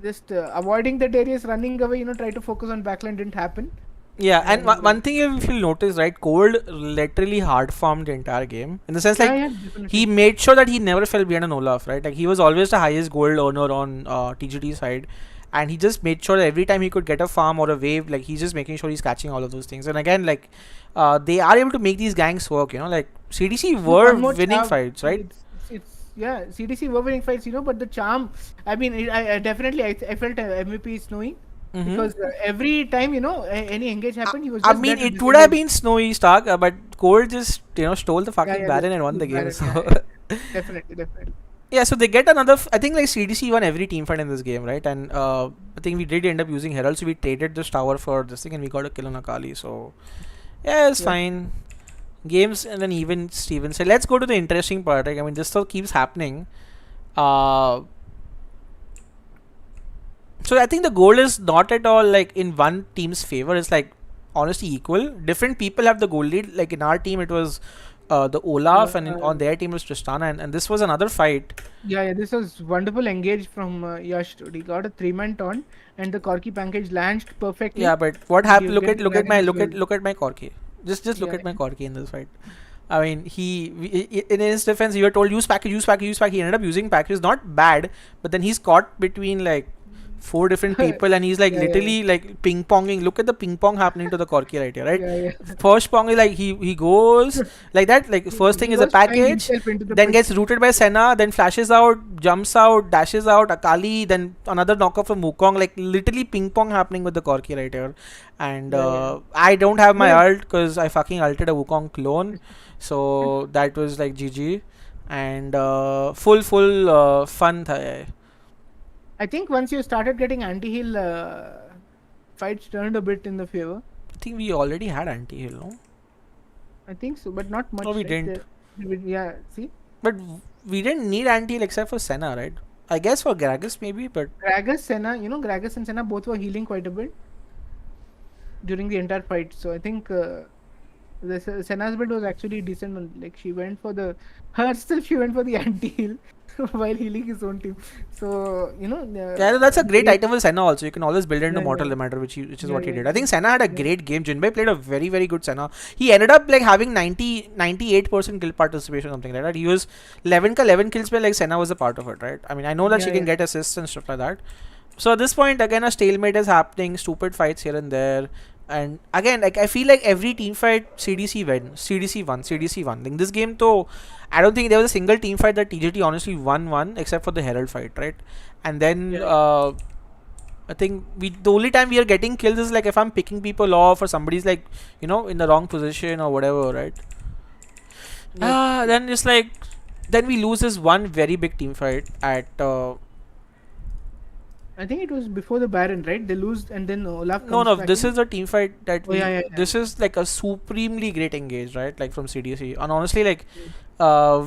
just avoiding the Darius running away, try to focus on backline didn't happen. Yeah, and And one thing if you'll notice, right, Cold literally hard farmed the entire game. In the sense, yeah, like, yeah, he definitely. made sure that he never fell behind an Olaf, right? Like, he was always the highest gold earner on TGT side. And he just made sure that every time he could get a farm or a wave, like, he's just making sure he's catching all of those things. And again, like, they are able to make these gangs work, like, CDC See, were one more winning charm. fights, right? It's yeah. CDC were winning fights, but the charm. I mean, I definitely I felt MVP Snowy Mm-hmm. because every time any engage happened, he was I just there mean, to it would have disengage. been Snowy Stark, but Cold just, stole the Yeah, fucking yeah, Baron and won the game, Baron. Yeah, so. yeah, definitely, definitely. Yeah, so they get another. I think like CDC won every team fight in this game, right? And I think we did end up using Herald, so we traded this tower for this thing, and we got a kill on Akali. So yeah, it's Yeah. fine. Games and then even Steven said, let's go to the interesting part. Like, I mean, this stuff keeps happening. Uh, so I think the goal is not at all like in one team's favor. It's like honestly equal. Different people have the goal lead. Like in our team, it was the Olaf, and on their team was Tristana, and this was another fight. Yeah, yeah. This was wonderful engage from Yash. He got a 3-man taunt, and the Corki package landed Yeah, perfectly but what to happened? give get the Look at dragon my as well. look at my Corki. Just look Yeah, at my Corki in this fight. I mean, in his defense, you were told use package, use package, use package. He ended up using package, not bad, but then he's caught between like four different yeah, people, and he's like yeah, literally like ping ponging. Look at the ping pong happening to the Corki right here, right? yeah, yeah. First pong is like he goes like that. Like first thing He is a was trying package, himself into the then pit. gets rooted by Senna, then flashes out, jumps out, dashes out, Akali, then another knockoff from Wukong. Like literally ping pong happening with the Corki right here. And Yeah, yeah. I don't have my No, ult because I fucking ulted a Wukong clone, so that was like GG. And full fun tha. I think once you started getting anti-heal, fights turned a bit in the favor. I think we already had anti-heal, no? I think so, but not No, much, we right? didn't. Yeah, see? But we didn't need anti-heal except for Senna, right? I guess for Gragas maybe, but Gragas, Senna, Gragas and Senna both were healing quite a bit during the entire fight. So I think Senna's build was actually decent. Like she went for the herself, she went for the anti-heal while healing his own team. So yeah, that's a great Darius, item with Senna also. You can always build into yeah, Mortal yeah, Reminder, which is yeah, what he yeah, did. I think Senna had a yeah, great game. Jinbei played a very, very good Senna. He ended up like having 98% kill participation or something like that. He was 11 kills, but like Senna was a part of it, right? I mean, I know that she yeah, can yeah. get assists and stuff like that. So at this point, again, a stalemate is happening. Stupid fights here and there. And again, like I feel like every team fight CDC won, CDC won, CDC won. In this game, though, I don't think there was a single team fight that TGT honestly won except for the Herald fight, right? And then Yeah. I think the only time we are getting kills is like if I'm picking people off or somebody's like in the wrong position or whatever, right? Yep. Then it's like then we lose this one very big team fight at I think it was before the Baron, right? They lose and then Olaf no, comes no. back This in. is the team fight that Oh yeah, we. yeah, yeah. This is like a supremely great engage, right? Like from CDC, and honestly, like, Mm.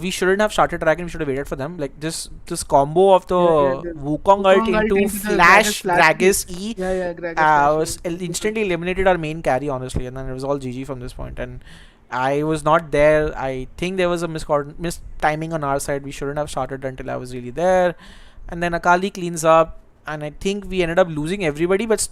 we shouldn't have started Dragon. We should have waited for them. Like this combo of the Yeah, yeah. The Wukong ult Wukong ult into into the Gragas Flash slash Q. Gragas E Yeah, Gragas slash Q. was instantly eliminated our main carry, honestly, and then it was all GG from this point. And I was not there. I think there was a mistiming on our side. We shouldn't have started until I was really there, and then Akali cleans up, and I think we ended up losing everybody. But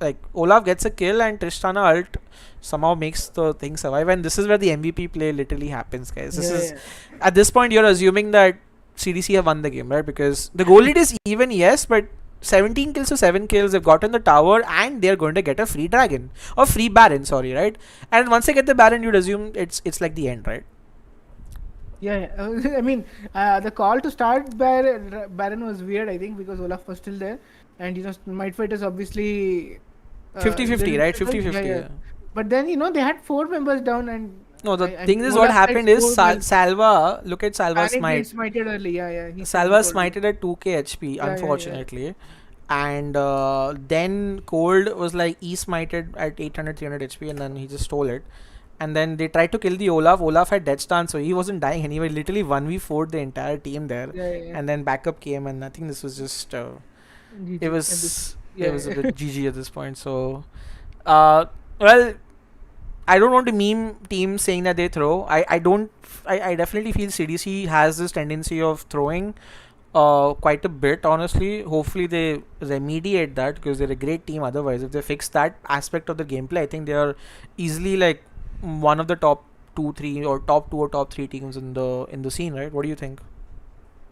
like Olaf gets a kill, and Tristana ult somehow makes the thing survive. And this is where the MVP play literally happens, guys. This Yeah, is yeah. at this point you're assuming that CDC have won the game, right? Because the goal lead is even, yes, but 17 kills to 7 kills, they've gotten the tower and they're going to get a free dragon or free baron, sorry, right? And once they get the baron, you'd assume it's like the end, right? Yeah, yeah. I mean, the call to start Baron was weird, I think, because Olaf was still there, and Might Fighters obviously 50-50, didn't right? struggle. 50-50. Yeah. Yeah. But then they had 4 members down, and No, the I thing mean, is, what Olaf like happened is scored well. Salva. Look at Salva's Panicked and smite. smited early. Yeah, he Salva told me. smited at 2k HP, Yeah. unfortunately. And then Cold was like E smited at 800, 300 HP, and then he just stole it. And then they tried to kill the Olaf. Olaf had death stun, so he wasn't dying anyway. Literally 1v4'd the entire team there. Yeah. And then backup came, and I think this was just. It GG at this. was. Yeah. It was a bit GG at this point. So. Well, I don't want to meme teams saying that they throw. I don't. I definitely feel CDC has this tendency of throwing quite a bit, honestly. Hopefully they remediate that because they're a great team otherwise. If they fix that aspect of the gameplay, I think they are easily like one of the top 2 3 or top 2 or top 3 teams in the scene, right? What do you think?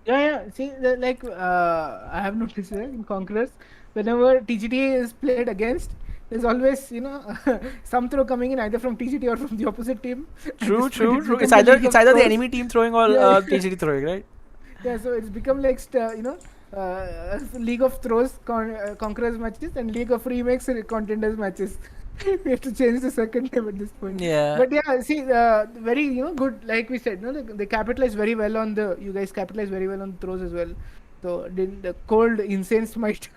Yeah. See, I have noticed that in Conquerors, whenever TGT is played against, there's always some throw coming in either from TGT or from the opposite team. At True, this point, true, it's true. become the league It's of either the throws. enemy team throwing or Yeah. TGT throwing, right? Yeah, so it's become like League of Throws Conquerors matches and League of Remakes Contenders matches. We have to change the second name at this point. Yeah. But yeah, see, very good. Like we said, they capitalize very well on the. You guys capitalize very well on throws as well. So did the cold insane smite.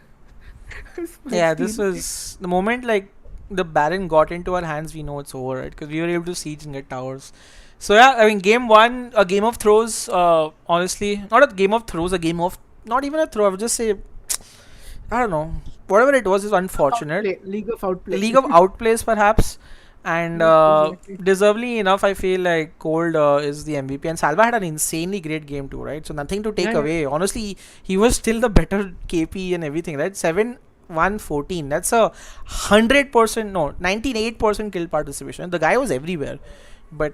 Yeah, this was the moment like the Baron got into our hands. We know it's over, right? Because we were able to siege and get towers. So yeah, I mean, game one, a game of throws. Honestly, not a game of throws, a game of not even a throw. I would just say, I don't know, whatever it was is unfortunate. League of Outplay. League of outplays perhaps, and Exactly. deservedly enough, I feel like Cold is the MVP, and Salva had an insanely great game too, right? So nothing to take Yeah. away. Honestly, he was still the better KP and everything, right? 7-1-14. That's a 100%, no, 98% kill participation. The guy was everywhere, but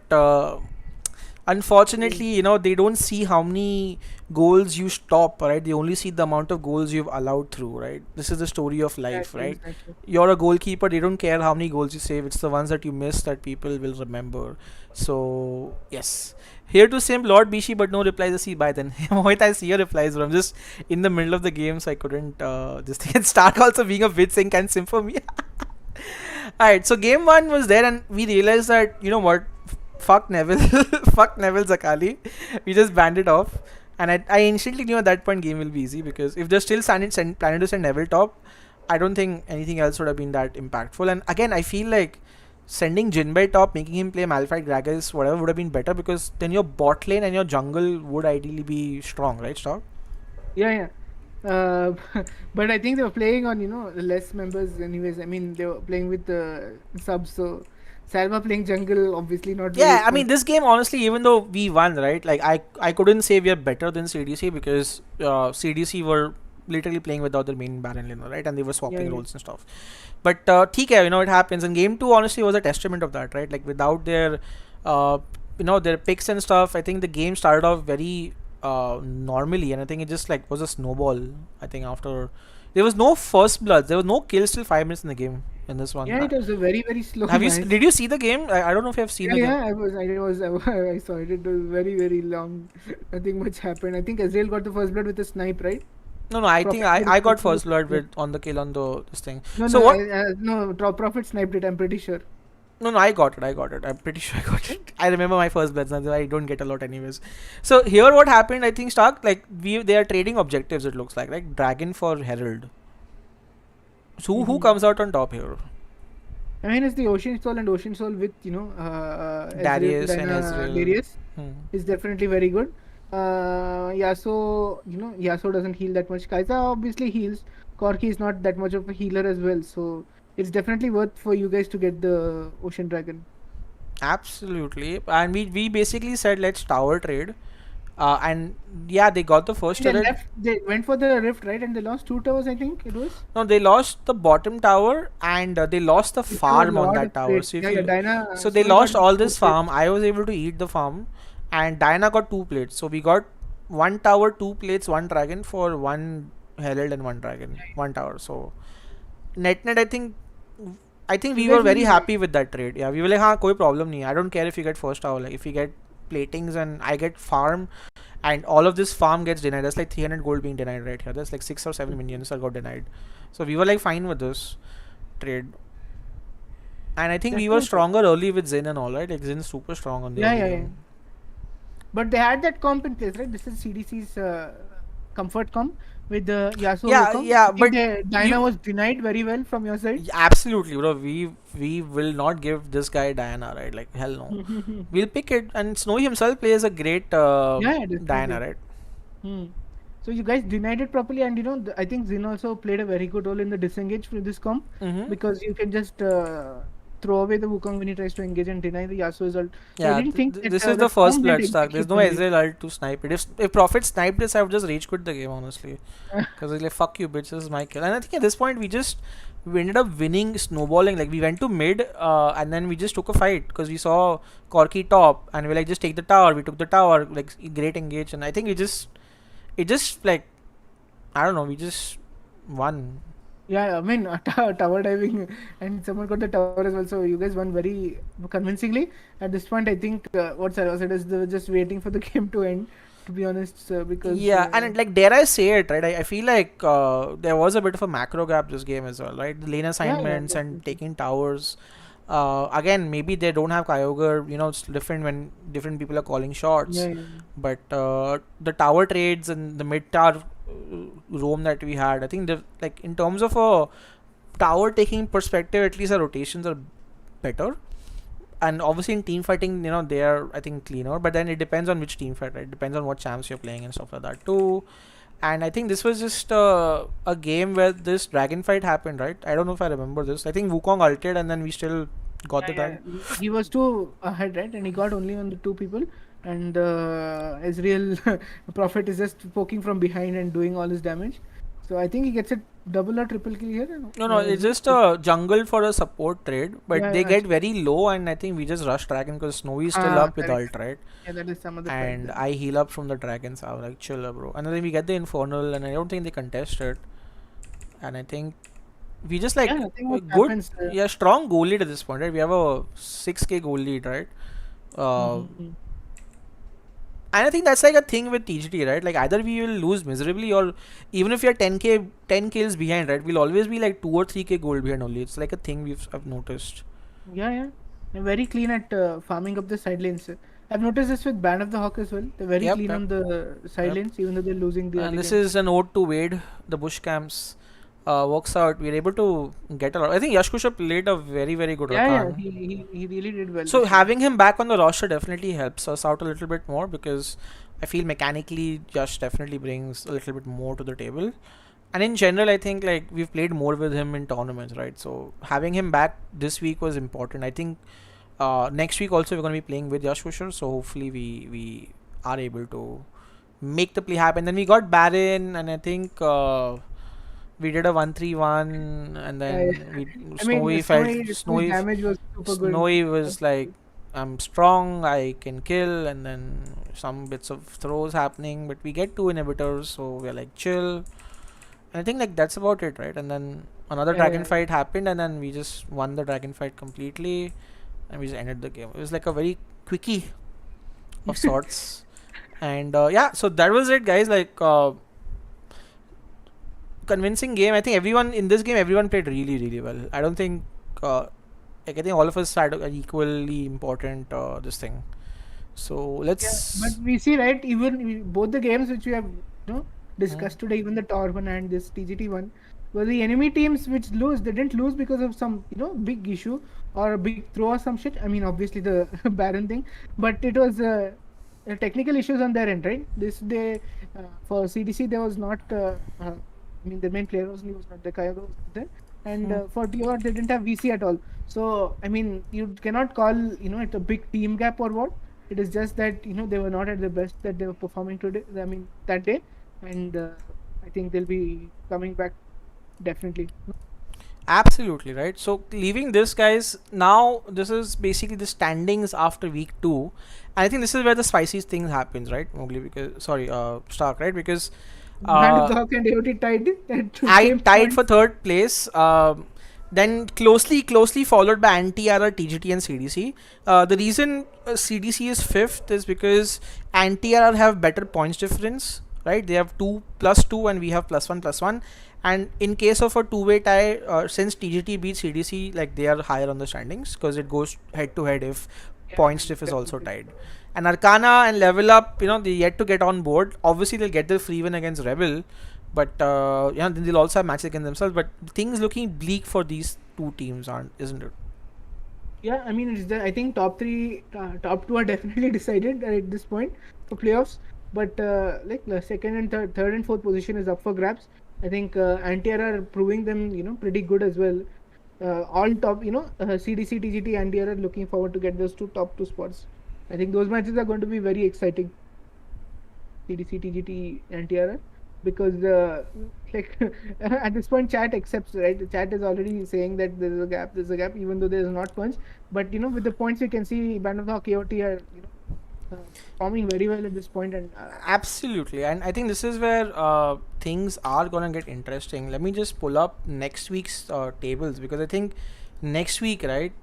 unfortunately, they don't see how many goals you stop, right? They only see the amount of goals you've allowed through, right? This is the story of life, right? Exactly. You're a goalkeeper, they don't care how many goals you save, it's the ones that you miss that people will remember. So yes, here to sim Lord Bishi, but no replies. I see by then. Mohit, I see your replies, but I'm just in the middle of the game, so I couldn't just think. Stark also being a bit saying can sim for me. Alright, so game one was there, and we realized that, you know what, fuck Neville, fuck Neville Zakali. We just banned it off, and I instantly knew at that point game will be easy, because if they're still planning to send Neville top, I don't think anything else would have been that impactful. And again, I feel like sending Jinbei top, making him play Malphite Gragas, whatever, would have been better, because then your bot lane and your jungle would ideally be strong, right, Stark? Yeah. But I think they were playing on less members anyways. I mean, they were playing with the subs, so Salva playing jungle obviously not very Yeah, I mean, fun. this game, honestly, even though we won, right? Like, I couldn't say we are better than CDC, because CDC were literally playing without their main Baron laner, right? And they were swapping Yeah. roles and stuff. But ठीक है, it happens. And game two, honestly, was a testament of that, right? Like, without their, their picks and stuff, I think the game started off very normally, and I think it just like was a snowball. I think after there was no first blood, there was no kills till 5 minutes in the game in this one. Yeah, it was a very, very slow Have you? match. Did you see the game? I don't know if you have seen the game. Yeah, I saw it. It was very, very long. Nothing much happened. I think Ezreal got the first blood with a snipe, right? No, I think Prophet I got sniped first it. blood with on the kill on the this thing. No, So no, what? no. Prophet sniped it. I'm pretty sure. No, I got it. I'm pretty sure I got it. I remember my first bloods. I don't get a lot anyways. So here, what happened? I think Stark, like they are trading objectives. It looks like Dragon for Herald. So who comes out on top here? I mean, it's the Ocean Soul and Ocean Soul with Darius and Ezreal, Ezreal. Darius Hmm. is definitely very good. Yasuo doesn't heal that much. Kai'Sa obviously heals. Corki is not that much of a healer as well, so it's definitely worth for you guys to get the Ocean Dragon. Absolutely. And we basically said let's tower trade. And yeah, they got the first They turret. left. They went for the rift, right? And they lost 2 towers. I think it was. No, they lost the bottom tower, and they lost the They have a farm on lot that of tower. trades. So if Yeah, you Dinah. so they Soul got lost all this two plates. farm. I was able to eat the farm, and Diana got 2 plates. So we got one tower, two plates, one dragon for one herald and one dragon, one tower. So net, I think So we you were guys very will. happy with that trade. Yeah, we were like, हाँ कोई problem नहीं. I don't care if you get first tower. Like if you get platings and I get farm, and all of this farm gets denied. That's like 300 gold being denied right here. That's like 6 or 7 minions that got denied. So we were like fine with this trade. And I think That's we were true. stronger early with Zin and all, right? Like Zin's super strong on the Yeah, early yeah, yeah. game. But they had that comp in place, right? This is CDC's comfort comp with the Yasuo Yeah, Wukong. yeah, I think but the Diana you was denied very well from your side. absolutely, bro. We will not give this guy Diana, right? Like hell no. We'll pick it, and Snowy himself plays a great Yeah, yeah, Diana, definitely. right? Hmm. So you guys denied it properly, and I think Zin also played a very good role in the disengage for this comp Mm-hmm. because you can just throw away the Wukong when he tries to engage and deny the Yasuo result. So I Yeah, didn't think that this is the that first comp didn't blood stack. There's execute no well. Ezreal ult to snipe it. If Prophet sniped this, I would just rage quit the game, honestly. Because he's like, fuck you, bitch, this is my kill. And I think at this point, we ended up winning, snowballing. Like, we went to mid, and then we just took a fight. Because we saw Corki top, and we like, just take the tower. We took the tower, like, great engage. And I think it just, like, I don't know, we just won. Yeah, I mean, tower diving, and someone got the tower as well. So you guys won very convincingly. At this point, I think what Sarah said is they were just waiting for the game to end. To be honest, because Yeah, and like dare I say it, right? I feel like there was a bit of a macro gap this game as well, right? The lane yeah, yeah, assignments and definitely. taking towers. Again, maybe they don't have Kyogre. It's different when different people are calling Yeah, shots. yeah, But the tower trades and the mid tower roam that we had, I think like in terms of a tower taking perspective, at least our rotations are better. And obviously in team fighting, they are I think cleaner. But then it depends on which team fight, right? It depends on what champs you're playing and stuff like that too. And I think this was just a game where this dragon fight happened, right? I don't know if I remember this. I think Wukong ulted and then we still got yeah, the yeah. dragon. He was two ahead, right? And he got only on the two people. And Ezreal Prophet is just poking from behind and doing all his damage. So I think he gets a double or triple kill here. No, no, it's Ezreal. just a jungle for a support trade, but Yeah, they yeah, get actually. very low, and I think we just rush dragon because Snowy is still Ah, up with correct. ult, right? Yeah, that is some other fight And then. I heal up from the dragons. I was like, chill, bro. And then we get the infernal, and I don't think they contest it. And I think we just Yeah, like nothing a much good, happens. yeah, strong goal lead at this point, right? We have a 6k goal lead, right? Uh, Mhm. and I think that's like a thing with TGT, right? Like either we will lose miserably, or even if you're 10 kills behind, right? We'll always be like 2 or 3k gold behind only. It's like a thing I've noticed. Yeah, yeah. They're very clean at farming up the side lanes. I've noticed this with Band of the Hawk as well. They're very Yep, clean yep, on the side yep. lanes, even though they're losing the And early this game. is an ode to Wade. The bush camps works out. We're able to get a lot. I think Yashkusha played a very, very good Yeah, yeah. Rakan. He really did well So this game. having him back on the roster definitely helps us out a little bit more, because I feel mechanically Josh definitely brings a little bit more to the table. And in general, I think like we've played more with him in tournaments, right? So having him back this week was important. I think next week also we're going to be playing with Yash Kusher, so hopefully we are able to make the play happen. Then we got Baron, and I think we did a 1-3-1, and Yeah, then yeah. we I mean, Snowy felt Snowy's damage was super good. Snowy was like, I'm strong, I can kill, and then some bits of throws happening, but we get two inhibitors, so we're like chill. And I think like that's about it, right? And then another Yeah, dragon yeah. fight happened, and then we just won the dragon fight completely, and we just ended the game. It was like a very quickie of sorts. And yeah, so that was it, guys. Like convincing game. I think everyone in this game, everyone played really, really well. I don't think like I think all of us had an equally important this thing. So Yeah, but let's. we see, right, even both the games which we have Hmm. discussed today, even the Tor one and this TGT one, were the enemy teams which lose. They didn't lose because of some big issue or a big throw or some shit. I mean, obviously the Baron thing, but it was technical issues on their end, right? This day for CDC there was not. I mean, the main player was not the Kyogo was not there, and Hmm. for TOR they didn't have VC at all. So I mean, you cannot call it a big team gap or what. It is just that they were not at the best that they were performing today. I mean that day, and I think they'll be coming back definitely. Absolutely right. So leaving this, guys, now this is basically the standings after week two. And I think this is where the spicy thing happens, right, Mowgli? Because sorry, Stark, right? Because Band of uh, the Hawk and AOT tied at the I same tied for points. third place. Then closely followed by Anti-RR, TGT, and CDC. The reason CDC is fifth is because Anti-RR have better points difference, right? They have 2+2 and we have +1+1. And in case of a two-way tie, since TGT beats CDC, like they are higher on the standings because it goes head to head if Yeah, points diff is also definitely. tied. And Arcana and Level Up, they yet to get on board. Obviously, they'll get the free win against Rebel, but then they'll also have matches against themselves. But things looking bleak for these two teams, aren't isn't it? Yeah, I mean, I think top three, top two are definitely decided at this point for playoffs. But like the second and third and fourth position is up for grabs. I think Antier are proving them, pretty good as well. All top, CDC, TGT, Antier are looking forward to get those top two spots. I think those matches are going to be very exciting. CDC, TGT, and TRR, because like at this point, chat accepts, right? The chat is already saying that there's a gap, even though there's not punch. But with the points, you can see Band of the Hawk AOT are performing very well at this point, and Absolutely, and I think this is where things are gonna get interesting. Let me just pull up next week's tables because I think next week, right,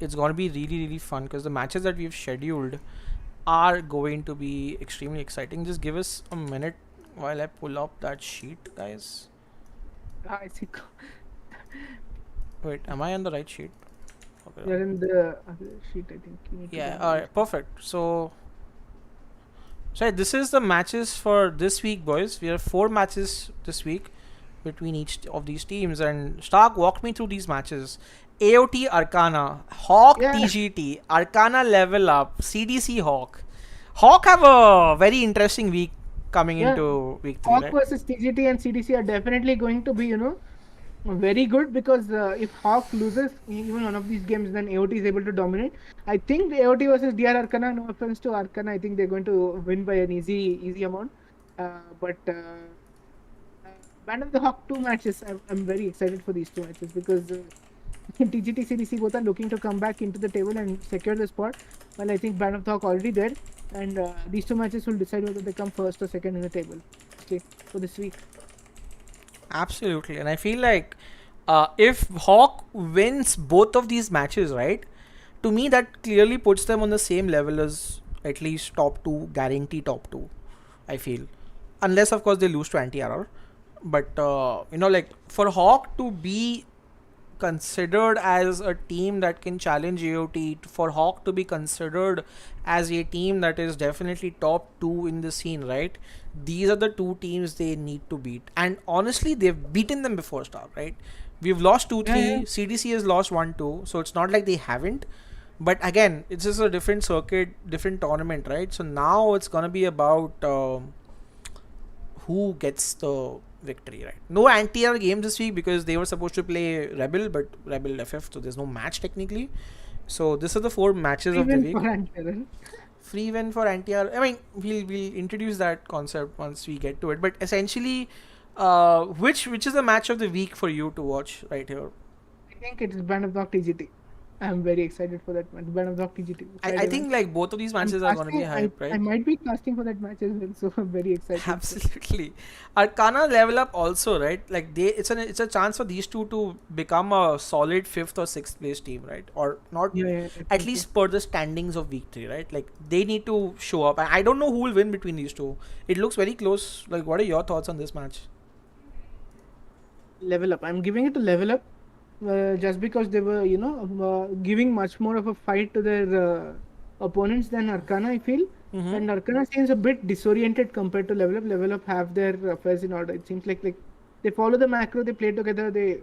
it's gonna be really fun because the matches that we've scheduled are going to be extremely exciting. Just give us a minute while I pull up that sheet, guys. I see Wait, am I on the right sheet? Okay. you're in the other sheet. I think you need to Yeah. download All it. right. Perfect. So this is the matches for this week, boys. We have 4 matches this week between each of these teams. And Stark walked me through these matches. AOT Arcana, Hawk Yeah, TGT, Arcana Level Up, CDC Hawk. Hawk have a very interesting week coming yeah. into week 3, Hawk right? versus TGT and CDC are definitely going to be, very good, because if Hawk loses even one of these games, then AOT is able to dominate. I think the AOT versus DR Arcana, no offense to Arcana, I think they're going to win by an easy amount. But Band of the Hawk 2 matches, I'm very excited for these 2 matches, because TGT CDC both are looking to come back into the table and secure the spot. Well, I think Band of the Hawk already there, and these 2 matches will decide whether they come first or second in the table. Okay, for this week. Absolutely. And I feel like if Hawk wins both of these matches, right, to me that clearly puts them on the same level as at least top two, guarantee top two, I feel. Unless, of course, they lose to anti-RR. But, like for Hawk to be considered as a team that can challenge AOT, for Hawk to be considered as a team that is definitely top two in the scene, right? These are the two teams they need to beat. And honestly, they've beaten them before, Star, right? We've lost 2 Yeah, yeah. 3, CDC has lost 1 2, so it's not like they haven't. But again, it's just a different circuit, different tournament, right? So now it's gonna be about who gets the victory, right? No anti-air game this week because they were supposed to play Rebel, but Rebel FF, so there's no match technically. So this are the 4 matches of the Even week. for Antier. Free win for anti-air. I mean, we'll introduce that concept once we get to it. But essentially, which is the match of the week for you to watch right here? I think it is Band of Dog TGT. I'm very excited for that match. Band of Dog TGT I Friday match. think like both of these I'm matches are going to be casting. I hype, I right? might be casting for that match as well, so I'm very excited. Absolutely. Arcana level up also, right? Like it's a chance for these two to become a solid 5th or 6th place team, right? Or not, Yeah, at definitely. least per the standings of week 3, right? Like they need to show up. I don't know who will win between these two. It looks very close. Like, what are your thoughts on this match? Level up. I'm giving it to level up, just because they were, giving much more of a fight to their opponents than Arcana, I feel. Mm-hmm. And Arcana seems a bit disoriented compared to level up. Level up have their affairs in order. It seems like they follow the macro, they play together, they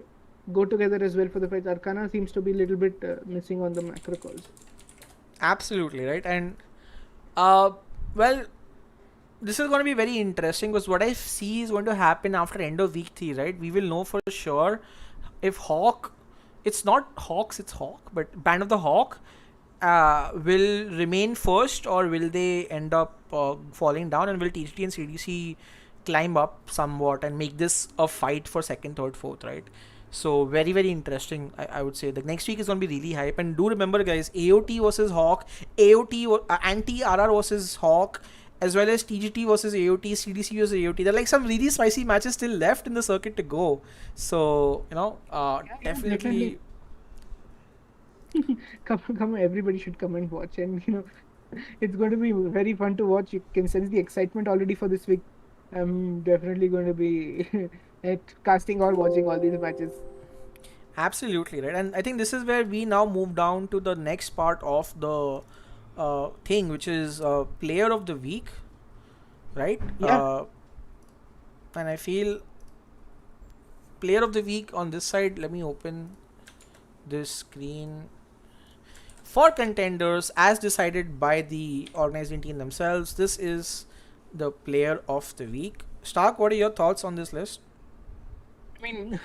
go together as well for the fights. Arcana seems to be a little bit missing on the macro calls. Absolutely, right? And uh, well, this is going to be very interesting because what I see is going to happen after end of week 3, right? We will know for sure if Hawk, it's not Hawks, it's Hawk, but Band of the Hawk will remain first, or will they end up falling down, and will TGT and CDC climb up somewhat and make this a fight for second, third, fourth, right? So very very interesting. I would say the next week is gonna be really hype. And do remember, guys, AOT versus Hawk, AOT anti RR versus Hawk, as well as TGT versus AOT, CDC versus AOT. There are like some really spicy matches still left in the circuit to go. So Yeah, definitely. definitely. Come, everybody should come and watch, and it's going to be very fun to watch. You can sense the excitement already for this week. I'm definitely going to be at casting or watching all these matches. Absolutely right, and I think this is where we now move down to the next part of the thing, which is player of the week, right? Yeah, And I feel player of the week on this side. Let me open this screen for contenders as decided by the organizing team themselves. This is the player of the week. Stark, what are your thoughts on this list? I mean,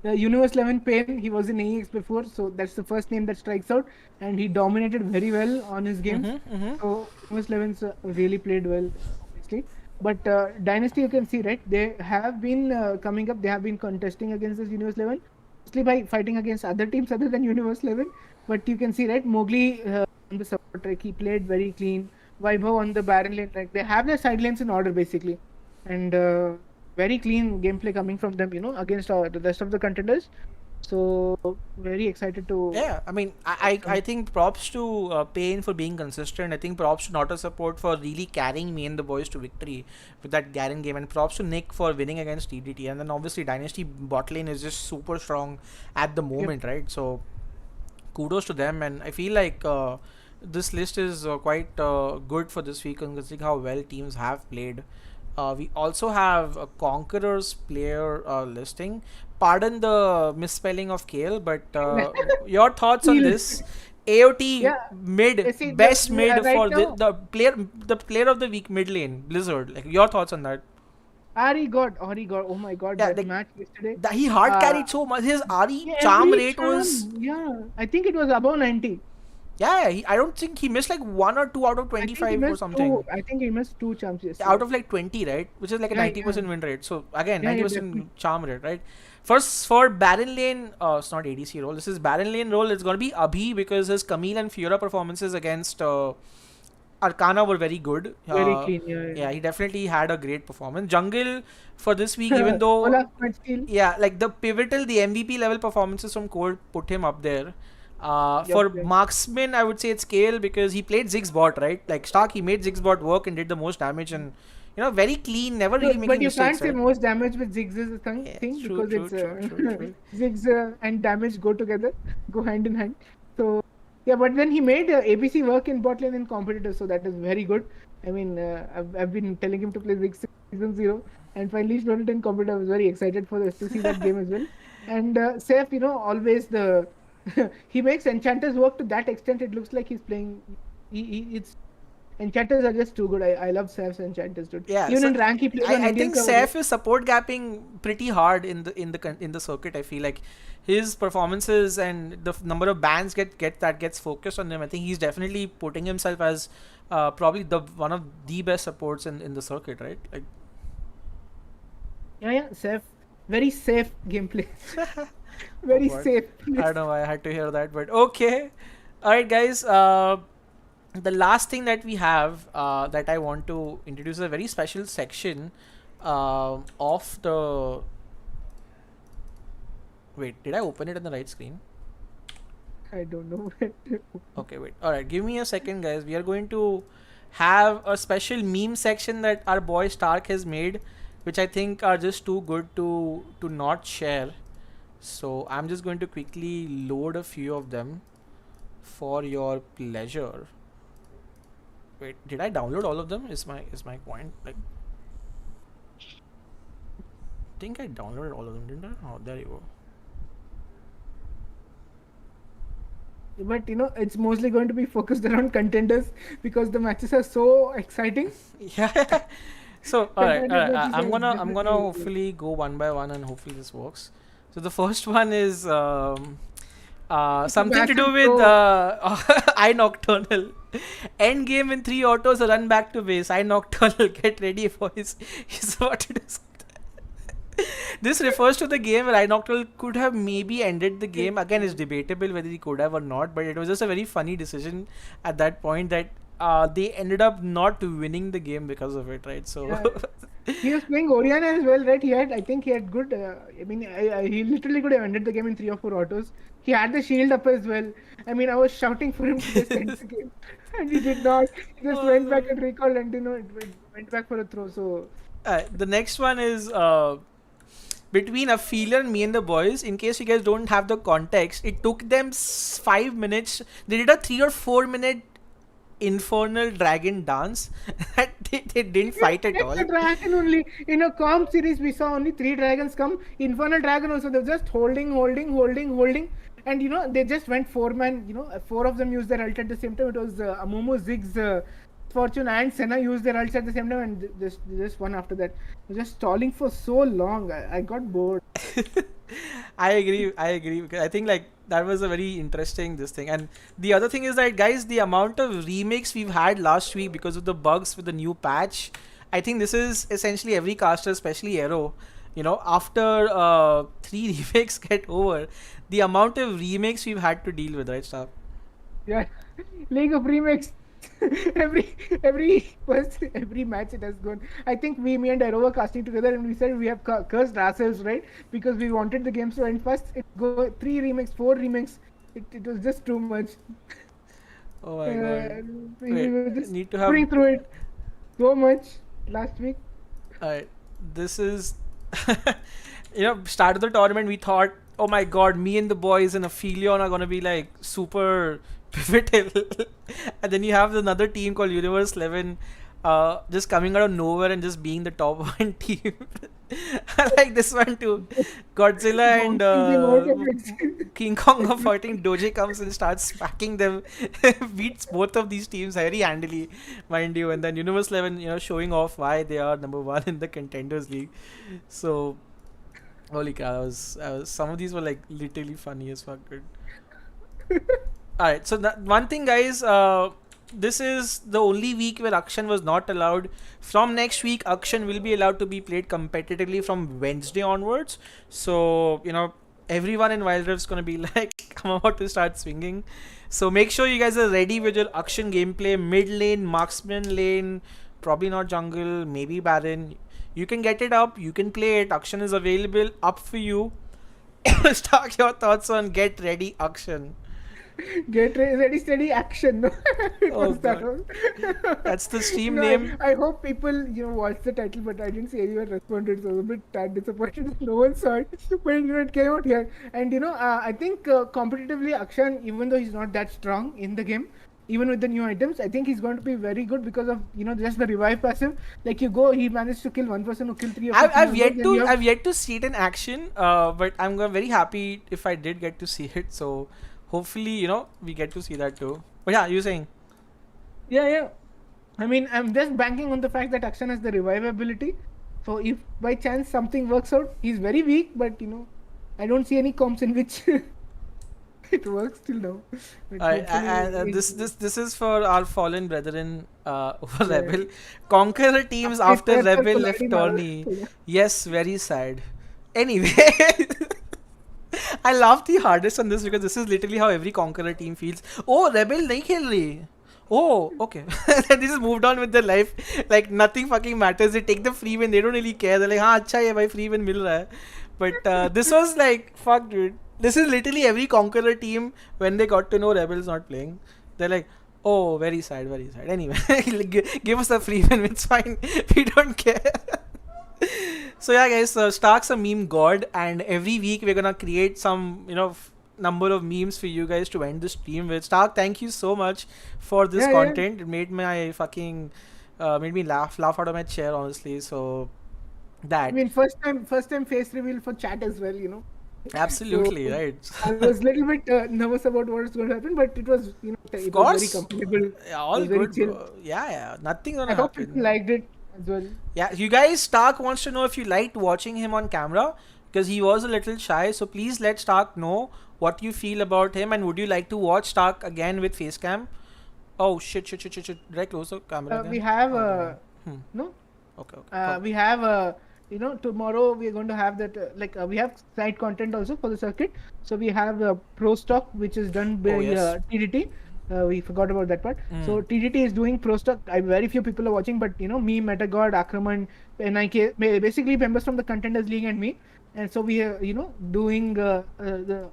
the Universe 11 Pain, he was in AX before, so that's the first name that strikes out, and he dominated very well on his games. Mm-hmm, mm-hmm. So, Universe 11's really played well, obviously. But Dynasty, you can see, right? They have been coming up, they have been contesting against this Universe 11, mostly by fighting against other teams other than Universe 11. But you can see, right? Mowgli on the support track, he played very clean. Vaibhav on the Baron lane, like they have their side lanes in order, basically. And very clean gameplay coming from them, against the rest of the contenders. So very excited to Yeah, I mean, watch I them. think props to Payne for being consistent. I think props to Naughty Support for really carrying me and the boys to victory with that Garen game, and props to Nick for winning against TDT. And then obviously Dynasty bot lane is just super strong at the Yep. moment, right? So kudos to them, and I feel like this list is quite good for this week, considering how well teams have played. We also have a Conquerors player listing. Pardon the misspelling of Kale, but your thoughts on Heal. this? AOT Yeah. mid, See, best mid right for now, the player of the week mid lane, Blizzard. Like your thoughts on that? Ari God, oh my God, Yeah, that like match yesterday. he hard Uh, carried so much. His RE yeah, charm every rate was, charm, yeah, I think it was above 90. yeah. I don't think he missed like one or two out of I think he 25 or missed two. something. I think he missed two charms Out yesterday. of like 20, right? Which is like a Yeah, yeah, 90% win rate. So again, yeah, yeah, definitely. 90% charm rate, right? First for Baron Lane, it's not ADC role. This is Baron Lane role. It's gonna be Abhi because his Camille and Fiora performances against Arcana were very good. Very clean, yeah, Yeah, he definitely had a great performance. Jungle for this week, even though, Olaf might steal. yeah, like the MVP level performances from Cold put him up there. Yep, For yep. marksman, I would say it's Kale because he played Ziggs bot, right? Like Stark, he made Ziggs bot work and did the most damage, and very clean, never really But making you can't mistakes, say right? most damage with Ziggs is a Yeah, thing true, because true, it's true, true, true. Ziggs and damage go together, go hand in hand. So yeah, but then he made ABC work in bot lane in competitive, so that is very good. I mean, I've been telling him to play Ziggs since season 0, and finally showed it in competitive. I was very excited to see that game as well. And Seth, always he makes enchanters work to that extent. It looks like he's playing. It's enchanters are just too good. I love Seth's enchanters, dude. Yeah, Even so in rank, he plays on I Indian think server. Seth is support gapping pretty hard in the circuit. I feel like his performances and the number of bans that gets focused on him. I think he's definitely putting himself as probably the one of the best supports in the circuit, right? Like, Yeah, safe. Very safe gameplay. oh Very god, safe. I don't know why I had to hear that, but okay. All right, guys. The last thing that we have that I want to introduce is a very special section of the. Wait, did I open it on the right screen? I don't know. Okay, wait. All right, give me a second, guys. We are going to have a special meme section that our boy Stark has made, which I think are just too good to not share. So I'm just going to quickly load a few of them for your pleasure. Wait, did I download all of them? Is my point? Like, I think I downloaded all of them, didn't I? Oh, there you go. But it's mostly going to be focused around contenders because the matches are so exciting. Yeah. So all Contenders right. matches I'm are gonna I'm gonna definitely good. hopefully go one by one and hopefully this works. So the first one is It's a something to do massive with pro. I Nocturnal. End game in 3 autos, a run back to base. I Nocturnal, get ready for his what to do. This refers to the game where Nocturnal could have maybe ended the game. Again, it's Yeah. debatable whether he could have or not, but it was just a very funny decision at that point that they ended up not winning the game because of it, right? So, Yeah. He was playing Oriana as well, right? I think he had good. I mean, he literally could have ended the game in 3 or 4 autos. He had the shield up as well. I mean, I was shouting for him to just end the game, and he did not. He just oh, went back no. and recalled, and it went back for a throw. So The next one is between a feeler and me and the boys. In case you guys don't have the context, it took them 5 minutes. They did a 3 or 4 minute infernal dragon dance. They didn't fight at get all. the dragon only in a comp series. We saw only 3 dragons come. Infernal dragon also. They're just holding, and they just went 4 man. Four of them used their ult at the same time. It was Amumu, Ziggs, Fortune, and Senna used their ults at the same time, and just one after that. They're just stalling for so long. I got bored. I agree. I agree because I think like that was a very interesting this thing. And the other thing is that guys, the amount of remakes we've had last week because of the bugs with the new patch, I think this is essentially every caster, especially Aero. After three remakes get over, the amount of remakes we've had to deal with, right, stuff. Yeah, League of Remakes. every match it has gone. I think me and Aero were casting together, and we said we have cursed ourselves, right? Because we wanted the games to end first. It go 3 remakes, 4 remakes. It was just too much. Oh my god. We Wait, were just need to have. suffering through it so much last week. Alright, this is. Start of the tournament, we thought, oh my god, me and the boys and Aphelion are gonna be like super pivotal. And then you have another team called Universe 11 just coming out of nowhere and just being the top one team. I like this one too. Godzilla and Bouncing them out of it. King Kong are fighting. Doji comes and starts smacking them, beats both of these teams very handily, mind you. And then Universe 11, showing off why they are number one in the Contenders League. So, holy cow, some of these were like literally funny as fuck, dude. Alright, so that one thing, guys, this is the only week where AKSHAN was not allowed. From next week, AKSHAN will be allowed to be played competitively from Wednesday onwards. So, everyone in Wild Rift's gonna be like, I'm about to start swinging. So make sure you guys are ready with your AKSHAN gameplay. Mid lane, marksman lane, probably not jungle, maybe Baron. You can get it up, you can play it. AKSHAN is available, up for you. Start your thoughts on Get Ready AKSHAN. Get ready, steady, action. No, it Oh was that god. one. That's the stream No, name. I hope people watch the title, but I didn't see anyone responded, so I was a bit tad disappointed that no one saw it. But it came out here, and I think competitively, Akshan, even though he's not that strong in the game, even with the new items, I think he's going to be very good because of just the revive passive. Like he managed to kill one person who killed three of his I've, team I've members, yet and you to have I've yet to see it in action. But I'm very happy if I did get to see it. So hopefully, we get to see that too. But yeah, you saying? yeah. I mean, I'm just banking on the fact that Akshan has the revive ability. So if by chance something works out, he's very weak, but I don't see any comps in which it works till now. But And hopefully, this is for our fallen brethren over yeah. Rebel. Conqueror teams Update after prayers for Rebel left Kuladi Maharaj. tourney. Yeah. Yes, very sad. Anyway, I laughed the hardest on this because this is literally how every Conqueror team feels. Oh, Rebel nahi khel rahi. Oh, okay. They just moved on with their life. Like nothing fucking matters. They take the free win. They don't really care. They're like, हाँ अच्छा है भाई free win मिल रहा है. But this was like, fuck, dude. This is literally every Conqueror team when they got to know Rebels not playing. They're like, oh, very sad, very sad. Anyway, give us a free win. It's fine. We don't care. So yeah, guys, Stark's a meme god, and every week we're gonna create some, number of memes for you guys to end the stream with. Stark, thank you so much for this Yeah. content. It made my fucking, made me laugh out of my chair, honestly. So I that mean, first time face reveal for chat as well. So absolutely right. I was a little bit nervous about what was going to happen, but it was, Of it was very course, comfortable. It all was very good, chill. bro. Yeah, nothing's gonna I hope people happen. liked it as well. Yeah, you guys, Stark wants to know if you liked watching him on camera because he was a little shy. So please let Stark know what you feel about him, and would you like to watch Stark again with facecam? Oh shit. Did I close the camera We again? have Oh, no. Hmm. no, Okay. we have tomorrow we are going to have that we have side content also for the circuit. So we have pro stock, which is done Oh by yes. TDT. We forgot about that part. Mm. So TDT is doing pro stock. Very few people are watching, but me, Metagod, Akraman, NIK, basically members from the Contenders League and me. And so we are doing the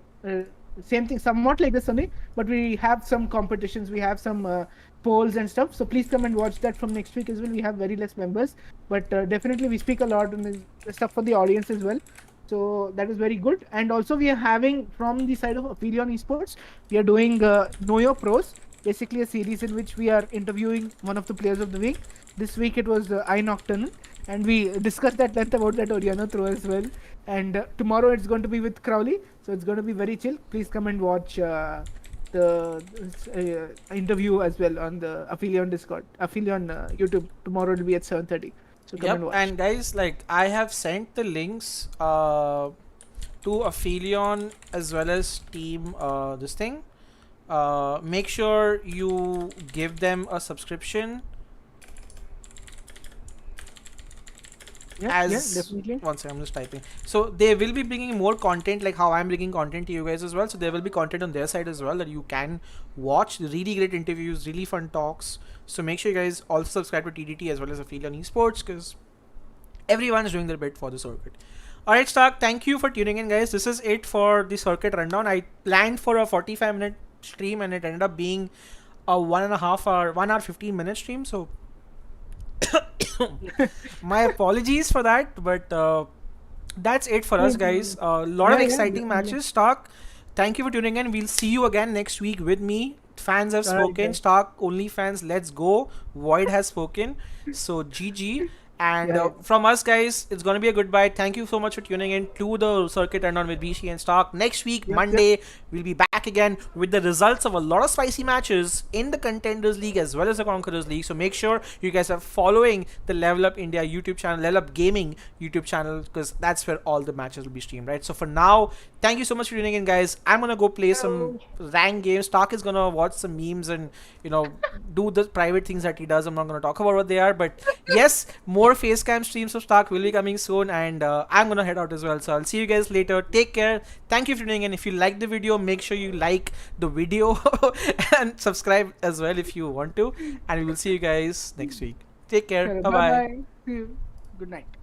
same thing, somewhat like this only, but we have some competitions, we have some polls and stuff. So please come and watch that from next week as well. We have very less members, but definitely we speak a lot and the stuff for the audience as well. So that is very good. And also we are having from the side of Aphelion Esports, we are doing Know Your Pros, basically a series in which we are interviewing one of the players of the week. This week it was I Nocturnal, and we discussed at length about that Oriana throw as well. And tomorrow it's going to be with Crowley, so it's going to be very chill. Please come and watch the interview as well on the Aphelion Discord, Aphelion YouTube. Tomorrow it will be at 7:30. So come and Yep. watch. And guys, like I have sent the links to Aphelion as well as Team this thing. Make sure you give them a subscription. Yeah, As definitely. one second, I'm just typing. So they will be bringing more content, like how I'm bringing content to you guys as well. So there will be content on their side as well that you can watch. Really great interviews, really fun talks. So make sure you guys also subscribe to TDT as well as Aphelion Esports, because everyone is doing their bit for the circuit. Alright, Stark, thank you for tuning in, guys. This is it for the circuit rundown. I planned for a 45-minute stream and it ended up being a 1.5 hour, 1 hour 15-minute stream. So my apologies for that, but that's it for us, guys. A lot of Yeah, exciting definitely. matches. Stark, thank you for tuning in. We'll see you again next week with me. Fans have All right, spoken. guys. Stark only fans, let's go. Void has spoken. So GG. And Yeah, from us, guys, it's gonna be a goodbye. Thank you so much for tuning in to the circuit and on with Bishi and Stark. Next week, yep. Monday, we'll be back again with the results of a lot of spicy matches in the Contenders League as well as the Conquerors League. So make sure you guys are following the Level Up India YouTube channel, Level Up Gaming YouTube channel, because that's where all the matches will be streamed, right? So for now, thank you so much for tuning in, guys. I'm gonna go play some Hello. rank games. Stark is gonna watch some memes and do the private things that he does. I'm not gonna talk about what they are, but yes, more face cam streams of Stark will be coming soon, and I'm gonna head out as well. So I'll see you guys later. Take care. Thank you for tuning in. If you like the video, make sure you like the video and subscribe as well if you want to. And we will see you guys next week. Take care. Bye Bye bye. bye. See you. Good night.